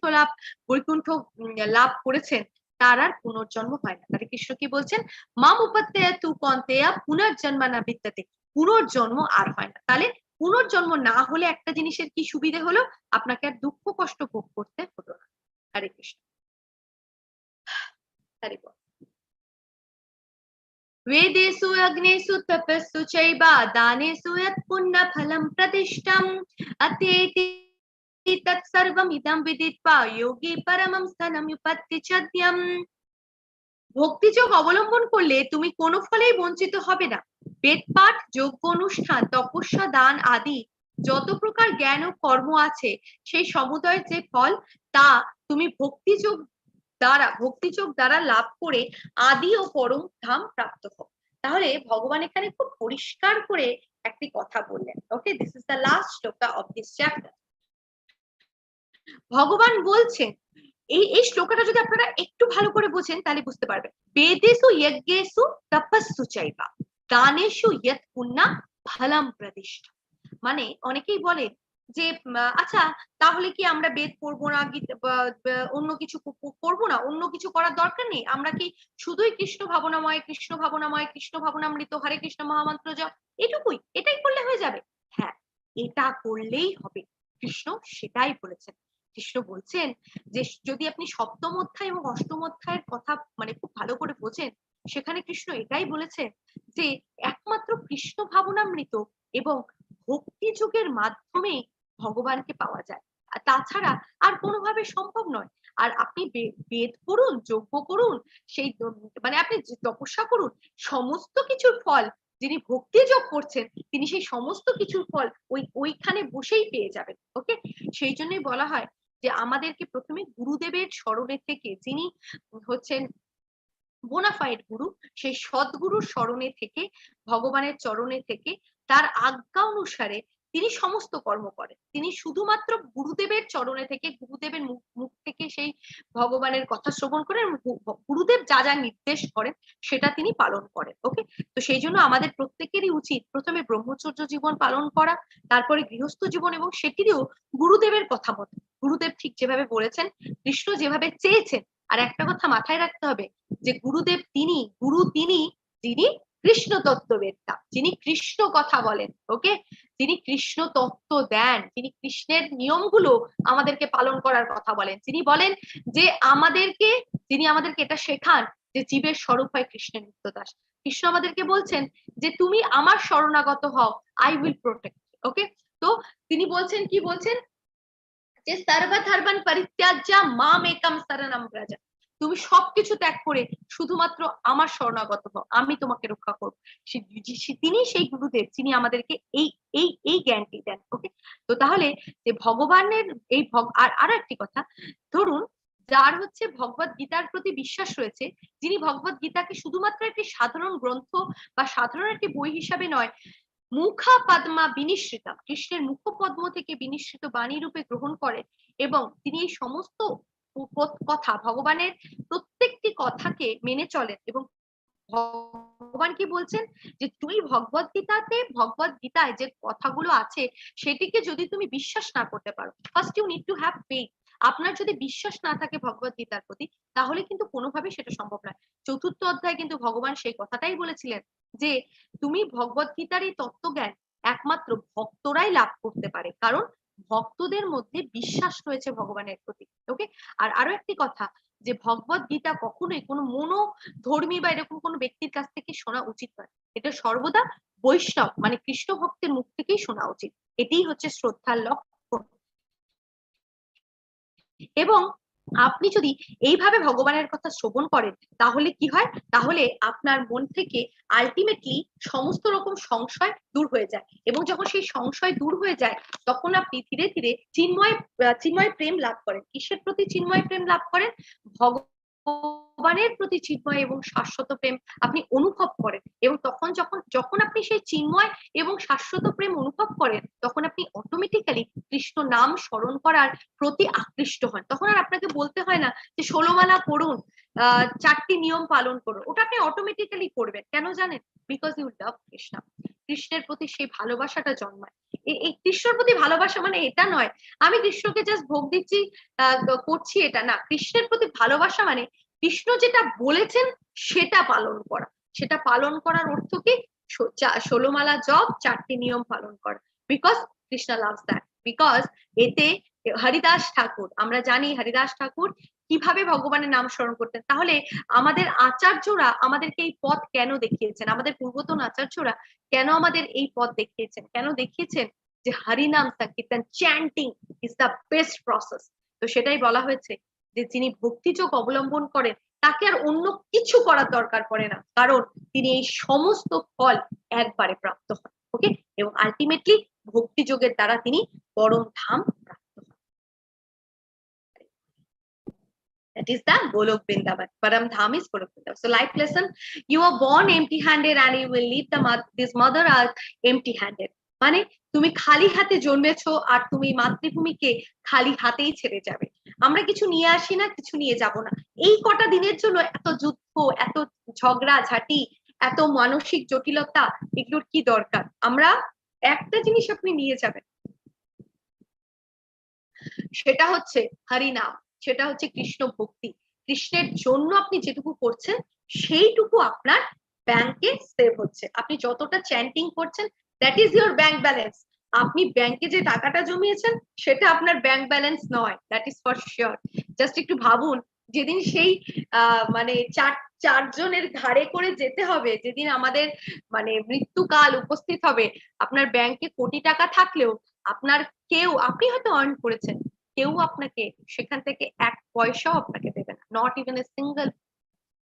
Speaker 2: লাভ করেছেন, তার আর পুনর্জন্ম হয় না। তাহলে কৃষ্ণ কি বলছেন? মাম উপত্যয়া তু কন্তেয়া পুনর্জন্মা না বিদ্যতে, পুনর্জন্ম আর হয় না। তাহলে পুনর্জন্ম না হলে একটা জিনিসের কি সুবিধে হলো? আপনাকে আর দুঃখ কষ্ট ভোগ করতে হলো না। হরে কৃষ্ণ, হরে বল। वेदेषु अग्नेषु तपस्सु चैव दानेषु यत् पुण्यफलं प्रतिष्ठम् अत्येति तत्सर्वमिदं विदित्वा योगी परमं स्थानमुपत्तिचद्यम्। ভক্তিযোগ অবলম্বন করলে তুমি কোনো ফলেই বঞ্চিত হবে না। বেদপাঠ, যজ্ঞ অনুষ্ঠান, তপস্যা, দান আদি যত প্রকার জ্ঞান ও কর্ম আছে সেই সমুদয়ের যে ফল তা তুমি ভক্তিযোগ দ্বারা লাভ করে আদি ও পরম ধাম প্রাপ্ত হও। তাহলে ভগবান এখানে খুব পরিষ্কার করে একটি কথা বললেন। Okay, this is the last shloka of this chapter. ভগবান বলছেন, এই শ্লোকটা যদি আপনারা একটু ভালো করে বোঝেন তাহলে বুঝতে পারবেন। বেদেষু যজ্ঞেষু তপস্সু চাইবা দানেষু ইয়ৎ পুণ্যা ফলম প্রদিষ্টা। মানে অনেকেই বলে যে আচ্ছা তাহলে কি আমরা বেদ পড়বো না, অন্য কিছু করবো না, অন্য কিছু করার দরকার নেই, আমরা কি শুধুই কৃষ্ণ ভাবনাময় কৃষ্ণ ভাবনাময় কৃষ্ণ ভাবনামৃত হরে কৃষ্ণ মহামন্ত্র জপ এটুকুই, এটাই করলে হয়ে যাবে? হ্যাঁ, এটা করলেই হবে। কৃষ্ণ সেটাই বলেছেন। কৃষ্ণ বলছেন যে যদি আপনি সপ্তম অধ্যায় এবং অষ্টম অধ্যায়ের কথা মানে খুব ভালো করে বোঝেন, সেখানে কৃষ্ণ এটাই বলেছেন যে একমাত্র কৃষ্ণ ভাবনামৃত এবং ভক্তি যুগের মাধ্যমে ভগবানকে পাওয়া যায়, আর তাছাড়া আর কোনোভাবে সম্ভব নয়। আর আপনি বেদ করুন, যজ্ঞ করুন, সেই মানে আপনি তপস্যা করুন, সমস্ত কিছুর ফল যিনি ভক্তি যোগ করছেন তিনি সেই সমস্ত কিছুর ফল ওইখানে বসেই পেয়ে যাবেন। ওকে, সেই জন্যই বলা হয় যে আমাদেরকে প্রথমে গুরুদেবের স্মরণে থেকে, যিনি হচ্ছেন বোনাফাইড গুরু, সেই সদ্গুরুর স্মরণে থেকে, ভগবানের চরণে থেকে তার আজ্ঞা অনুসারে তিনি সমস্ত কর্ম করেন। তিনি শুধুমাত্র গুরুদেবের চরণে থেকে, গুরুদেবের মুখ থেকে সেই ভগবানের কথা শ্রবণ করেন, গুরুদেব যা যা নির্দেশ করেন সেটা তিনি পালন করেন। ওকে, তো সেই জন্য আমাদের প্রত্যেকেরই উচিত প্রথমে ব্রহ্মচর্য জীবন পালন করা, তারপরে গৃহস্থ জীবন, এবং সেটিরও গুরুদেবের কথা মতো, গুরুদেব ঠিক যেভাবে বলেছেন, কৃষ্ণ যেভাবে চেয়েছেন। আর একটা কথা মাথায় রাখতে হবে যে গুরুদেব তিনি, গুরু তিনি যিনি কৃষ্ণ তত্ত্ববেত্তা, যিনি কৃষ্ণ কথা বলেন। ওকে, যিনি কৃষ্ণ তত্ত্ব দেন, যিনি কৃষ্ণের নিয়মগুলো আমাদেরকে পালন করার কথা বলেন, যিনি বলেন যে যিনি আমাদেরকে এটা শেখান যে জীবের স্বরূপ হয় কৃষ্ণের নিত্যদাস। কৃষ্ণ আমাদেরকে বলছেন যে তুমি আমার শরণাগত হও, আই উইল প্রোটেক্ট। ওকে, তো তিনি বলছেন, কি বলছেন যে সর্বধর্মান পরিত্যাজ্য মাম একম শরণম ব্রজ, তুমি সবকিছু ত্যাগ করে শুধুমাত্র আমার শরণাগত হও, আমি তোমাকে রক্ষা করবো। তিনি সেই গুরুদেব যিনি আমাদেরকে এই এই এই জ্ঞানটি দেন। ওকে, তো তাহলে যে ভগবানের এই আরো একটি কথা, ধরুন যার হচ্ছে ভগবত গীতার প্রতি বিশ্বাস রয়েছে, যিনি ভগবত গীতাকে শুধুমাত্র একটি সাধারণ গ্রন্থ বা সাধারণ একটি বই হিসাবে নয়, মুখা পদ্মা বিনিশ্রিতা, কৃষ্ণের মুখপদ্ম থেকে বিনিশ্রিত বাণী রূপে গ্রহণ করেন, এবং তিনি এই সমস্ত কথা, ভগবানের প্রত্যেকটি কথাকে মেনে চলেন, এবং ভগবান কি বলছেন যে তুই ভগবত গীতায় যে কথাগুলো আছে সেটিকে যদি তুমি বিশ্বাস না করতে পারো, first you need to have faith. আপনার যদি বিশ্বাস না থাকে ভগবত গীতার প্রতি, তাহলে কিন্তু কোনোভাবে সেটা সম্ভব নয়। চতুর্থ অধ্যায়ে কিন্তু ভগবান সেই কথাটাই বলেছিলেন যে তুমি ভগবত গীতার এই তত্ত্বজ্ঞান একমাত্র ভক্তরাই লাভ করতে পারে, কারণ ভক্তদের মধ্যে বিশ্বাস রয়েছে ভগবানের প্রতি। ওকে, আর আরো একটি কথা, যে ভগবত গীতা কখনোই কোনো ধর্মী বা এরকম কোনো ব্যক্তির কাছ থেকে শোনা উচিত নয়, এটা সর্বদা বৈষ্ণব মানে কৃষ্ণ ভক্তের মুখ থেকেই শোনা উচিত। এটাই হচ্ছে শ্রদ্ধার লক্ষণ। এবং আপনি যদি এইভাবে ভগবানের কথা শ্রবণ করেন, তাহলে কি হয়, তাহলে আপনার মন থেকে আলটিমেটলি সমস্ত রকম সংশয় দূর হয়ে যায়, এবং যখন সেই সংশয় দূর হয়ে যায় তখন আপনি ধীরে ধীরে চিন্ময় প্রেম লাভ করেন। কিসের প্রতি চিন্ময় প্রেম লাভ করেন? ভগবানের প্রতি চিন্ময় এবং শাশ্বত প্রেম আপনি অনুভব করেন, এবং তখন যখন আপনি সেই চিন্ময় এবং শাশ্বত প্রেম অনুভব করেন, তখন আপনি অটোমেটিক্যালি কৃষ্ণ নাম স্মরণ করার প্রতি আকৃষ্ট হন। তখন আর আপনাকে বলতে হয় না যে 16 মালা পড়ুন, 4টি নিয়ম পালন করুন, ওটা আপনি অটোমেটিক্যালি করবেন। কেন জানেন? Because you love Krishna. কৃষ্ণের প্রতি সেই ভালোবাসাটা জন্মায়। এই কৃষ্ণের প্রতি ভালোবাসা মানে এটা নয় আমি কৃষ্ণকে জাস্ট ভোগ দিচ্ছি, করছি, এটা না। কৃষ্ণের প্রতি ভালোবাসা মানে কৃষ্ণ যেটা বলেছেন সেটা পালন করা। সেটা পালন করার অর্থ কি? 16 মালা জপ, 4টি নিয়ম পালন করা। Because Krishna loves that. Because এতে হরিদাস ঠাকুর, আমরা জানি হরিদাস ঠাকুর কিভাবে ভগবানের নাম স্মরণ করতেন। তাহলে আমাদের আচার্যরা আমাদেরকে এই পথ কেন দেখিয়েছেন? আমাদের পূর্বতন আচার্যরা কেন আমাদের এই পথ দেখিয়েছেন? কেন দেখিয়েছেন? যে হরিনাম সংকীর্তন, chanting is the best process. তো সেটাই বলা হয়েছে যে যিনি ভক্তিযোগ অবলম্বন করেন তাকে আর অন্য কিছু করার দরকার পড়ে না, কারণ তিনি এই সমস্ত ফল একবারে প্রাপ্ত হন। ওকে, এবং আলটিমেটলি ভক্তি যোগের দ্বারা তিনি পরম ধাম প্রাপ্ত হন। That is the Golok Vrindavan. Param Dham is Golok Vrindavan. So life lesson, you are born empty-handed and you will leave this mother earth empty-handed. মানে তুমি খালি হাতে জন্মেছো আর তুমি মাতৃভূমিকে খালি হাতেই ছেড়ে যাবে। আমরা কিছু নিয়ে আসি না, কিছু নিয়ে যাব না। এই কটা দিনের জন্য এত যুদ্ধ, এত ঝগড়া ঝাঁটি, এত মানসিক জটিলতা, এগুলোর কি দরকার? আমরা একটা জিনিস আপনি নিয়ে যাবেন, সেটা হচ্ছে হরিনাম, সেটা হচ্ছে কৃষ্ণ ভক্তি। কৃষ্ণের জন্য আপনি যেটুকু করছেন সেইটুকু আপনার ব্যাংকে সেভ হচ্ছে। আপনি যতটা চ্যান্টিং করছেন, that is your bank balance. আপনি ব্যাংকে যে টাকাটা জমিয়েছেন সেটা আপনার ব্যাংক ব্যালেন্স নয়, that is for sure. Just একটু ভাবুন, যেদিন সেই মানে চারজনের ঘাড়ে করে যেতে হবে, যেদিন আমাদের মানে মৃত্যুকাল উপস্থিত হবে, আপনার ব্যাংকে কোটি টাকা থাকলেও আপনার কেউ, আপনি হয়তো আর্ন করেছেন, কেউ আপনাকে সেখান থেকে এক পয়সাও আপনাকে দেবে না। Not even a single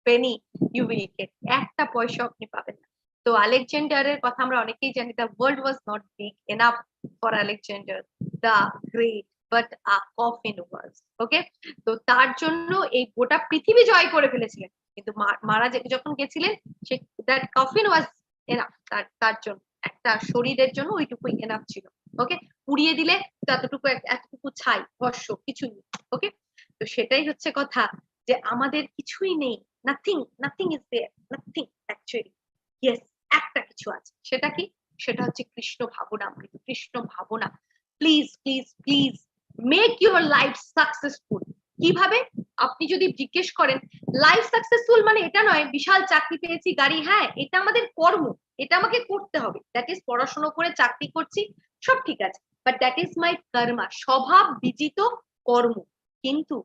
Speaker 2: penny you will get. একটা পয়সাও আপনি পাবেন না। তো আলেকজান্ডারের কথা আমরা অনেকেই জানি, the world was not big enough for Alexander the great, but a coffin was. Okay, তো তার জন্য এই গোটা পৃথিবী জয় করে ফেলেছিলেন, কিন্তু মারা যখন গেছিলেন, say that coffin was enough, তার জন্য একটা শরীরের জন্য ওইটুকুই এনাফ ছিল। ওকে, পুড়িয়ে দিলে ততটুকু, এতটুকু ছাই ভস্য কিছু নেই। ওকে, তো সেটাই হচ্ছে কথা, যে আমাদের কিছুই নেই, nothing is there, nothing actually. Yes, একটা কিছু আছে, সেটা কি? সেটা হচ্ছে কৃষ্ণ ভাবনা, কৃষ্ণ ভাবনা। Please please please make your life successful. কিভাবে? আপনি যদি জিজ্ঞেস করেন লাইফ সাকসেসফুল মানে এটা নয় বিশাল চাকরি পেয়েছি, গাড়ি, হ্যাঁ এটা আমাদের কর্ম, এটা আমাকে করতে হবে। দ্যাট ইজ পড়াশোনা করে চাকরি করছি, সব ঠিক আছে, বাট দ্যাট ইজ মাই কর্মা, স্বভাব বিজিত কর্ম। কিন্তু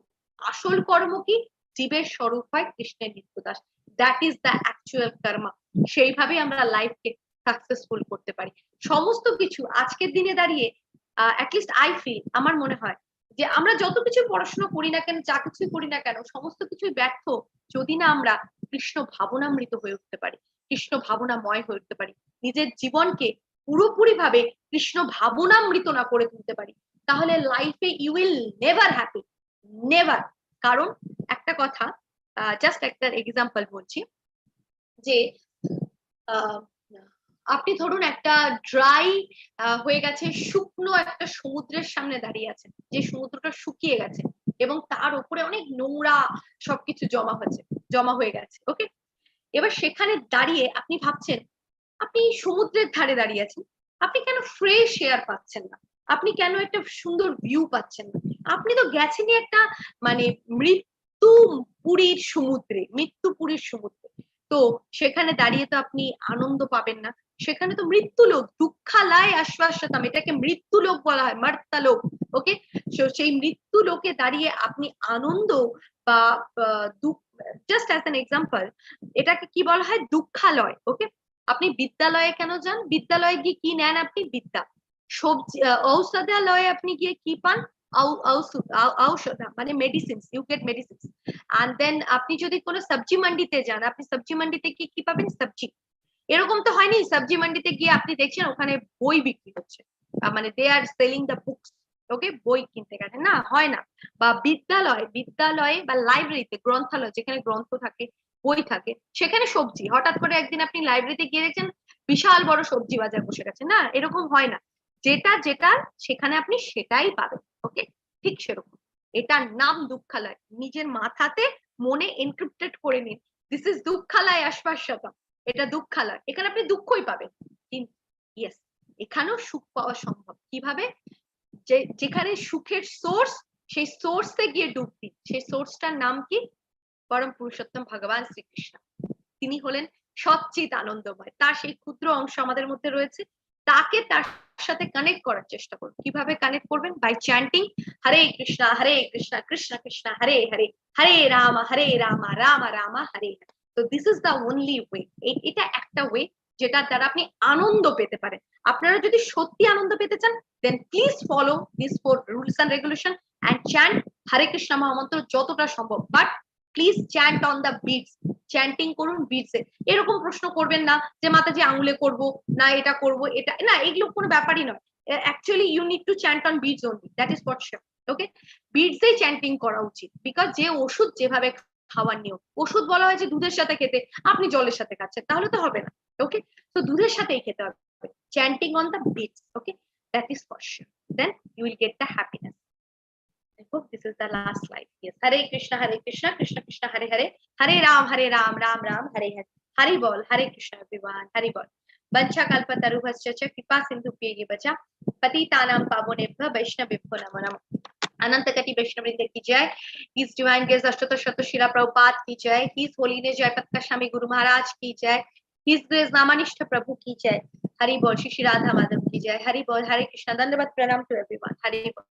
Speaker 2: আসল কর্ম কি? জীবের স্বরূপ হয় কৃষ্ণের নিত্যদাস, দ্যাট ইজ দ্য অ্যাকচুয়াল কর্মা। সেইভাবে আমরা লাইফকে সাকসেসফুল করতে পারি। সমস্ত কিছু আজকের দিনে দাঁড়িয়ে অ্যাটলিস্ট আই ফিল, আমার মনে হয় যে আমরা যত কিছু পড়াশোনা করি না কেন, যা কিছুই করি না কেন, সমস্ত কিছুই ব্যর্থ যদি না আমরা কৃষ্ণ ভাবনামৃত হয়ে উঠতে পারি, কৃষ্ণ ভাবনাময় হয়ে উঠতে পারি, নিজের জীবনকে পুরোপুরি ভাবে কৃষ্ণ ভাবনামৃত না করে তুলতে পারি, তাহলে লাইফে you will never happy, never. কারণ একটা কথা, জাস্ট একটা এক্সাম্পল বলছি, যে আপনি ধরুন একটা ড্রাই হয়ে গেছে শুকনো একটা সমুদ্রের সামনে দাঁড়িয়ে আছেন, যে সমুদ্রটা শুকিয়ে গেছে এবং তার উপরে অনেক নোংরা সবকিছু জমা হয়ে গেছে। ওকে, এবার সেখানে দাঁড়িয়ে আপনি ভাবছেন, আপনি সমুদ্রের ধারে দাঁড়িয়ে আছেন, আপনি কেন ফ্রেশ এয়ার পাচ্ছেন না, আপনি কেন একটা সুন্দর ভিউ পাচ্ছেন না? আপনি তো গেছেনই একটা মানে মৃত্যুপুরীর সমুদ্রে, তো সেখানে দাঁড়িয়ে তো আপনি আনন্দ পাবেন না। সেখানে তো মৃত্যুলোক, দুঃখালয় আশ্বাসতাম, এটাকে মৃত্যুলোক বলা হয়, মর্তালোক। ওকে, সেই মৃত্যুলোকে দাঁড়িয়ে আপনি আনন্দ বা জাস্ট অ্যাজ অ্যান এক্সাম্পল, এটাকে কি বলা হয়? দুঃখালয়। ওকে, আপনি বিদ্যালয়ে কেন যান? বিদ্যালয়ে গিয়ে কি নেন আপনি? বিদ্যা। সবজি ঔষধালয়ে আপনি গিয়ে কি পান? ঔষধ মানে medicines, you get medicines. And then আপনি যদি কোনো সবজি মান্ডিতে যান, আপনি সবজি মান্ডিতে গিয়ে কি পাবেন? সবজি। এরকম তো হয়নি সবজি মান্ডিতে গিয়ে আপনি দেখছেন ওখানে বই বিক্রি হচ্ছে, মানে দে আর সেলিং দ্য বুকস। ওকে, বই কিনতে গেছেন না, হয় না। বা বিদ্যালয়ে বা লাইব্রেরিতে, গ্রন্থালয় যেখানে গ্রন্থ থাকে, বই থাকে, সেখানে সবজি। হঠাৎ করে একদিন আপনি লাইব্রেরিতে গিয়ে দেখছেন বিশাল বড় সবজি বাজার বসে গেছে, না এরকম হয় না। যেটা সেখানে আপনি সেটাই পাবেন। ওকে, ঠিক সেরকম এটার নাম দুঃখালয়। নিজের মাথাতে মনে এনক্রিপ্টেড করে নিন, দিস ইজ দুঃখালয় আশ্বাসতা, এটা দুঃখালয়, এখানে আপনি দুঃখই পাবেন। কিন্তু ইয়েস, এখানেও সুখ পাওয়া সম্ভব। কিভাবে? যেখানে সুখের সোর্স, সেই সোর্সে গিয়ে ডুব দিন। সেই সোর্সটার নাম কি? পরম পুরুষোত্তম ভগবান শ্রীকৃষ্ণ। তিনি হলেন সচ্চিত আনন্দময়, তার সেই ক্ষুদ্র অংশ আমাদের মধ্যে রয়েছে, তাকে তার সাথে কানেক্ট করার চেষ্টা করুন। কিভাবে কানেক্ট করবেন? বাই চ্যান্টিং হরে কৃষ্ণ কৃষ্ণ কৃষ্ণ হরে হরে, হরে রাম রাম রাম হরে হরে। তো this is the only way. এটা একটা ওয়ে যেটার দ্বারা আপনি আনন্দ পেতে পারেন। আপনারা যদি সত্যি আনন্দ পেতে চান, then please follow this 4 rules and regulation and chant Hare Krishna মহামন্ত্র যতটা সম্ভব। But please chant on the beats, chanting করুন বিটস এ। এরকম প্রশ্ন করবেন না যে মাতাজি আঙুলে করব না এটা করব এটা না, এগুলো কোনো ব্যাপারই নয়। Actually you need to chant on beats only, that is for sure. Okay, beats এ চ্যান্টিং করা উচিত, বিকজ যে ওষুধ যেভাবে খাওয়ার নিয়ম, ওষুধ বলা হয় যে দুধের সাথে খেতে, আপনি জলের সাথে খাচ্ছেন তাহলে তো হবে না। ওকে, তো দুধের সাথেই খেতে হবে, chanting on the beats. Okay, that is for sure. Then you will get the happiness. I hope this is the last slide. Yes, Hare Krishna, Krishna Krishna, Hare Hare, Hare Ram, Ram Ram, Hare Hare. Hari bol, Hare Krishna everyone, Hari bol. Vancha kalpatarubhascha cha kripa sindhu pyege bacha patitanam pavonebhyo vaishnavibhyo namo namo. अनंत कटी वैष्णववृंद की जय, his divine grace अष्टोत्तर शत शिला प्रभुपाद की जय, his holiness जयपत का स्वामी गुरु महाराज की जय, his grace नामानिष्ठ प्रभु की जय। हरि बोल, श्री श्री राधा माधव की जय। हरि बोल, हरे कृष्णा, दंडवत प्रणाम टू एवरीवन। हरि बोल।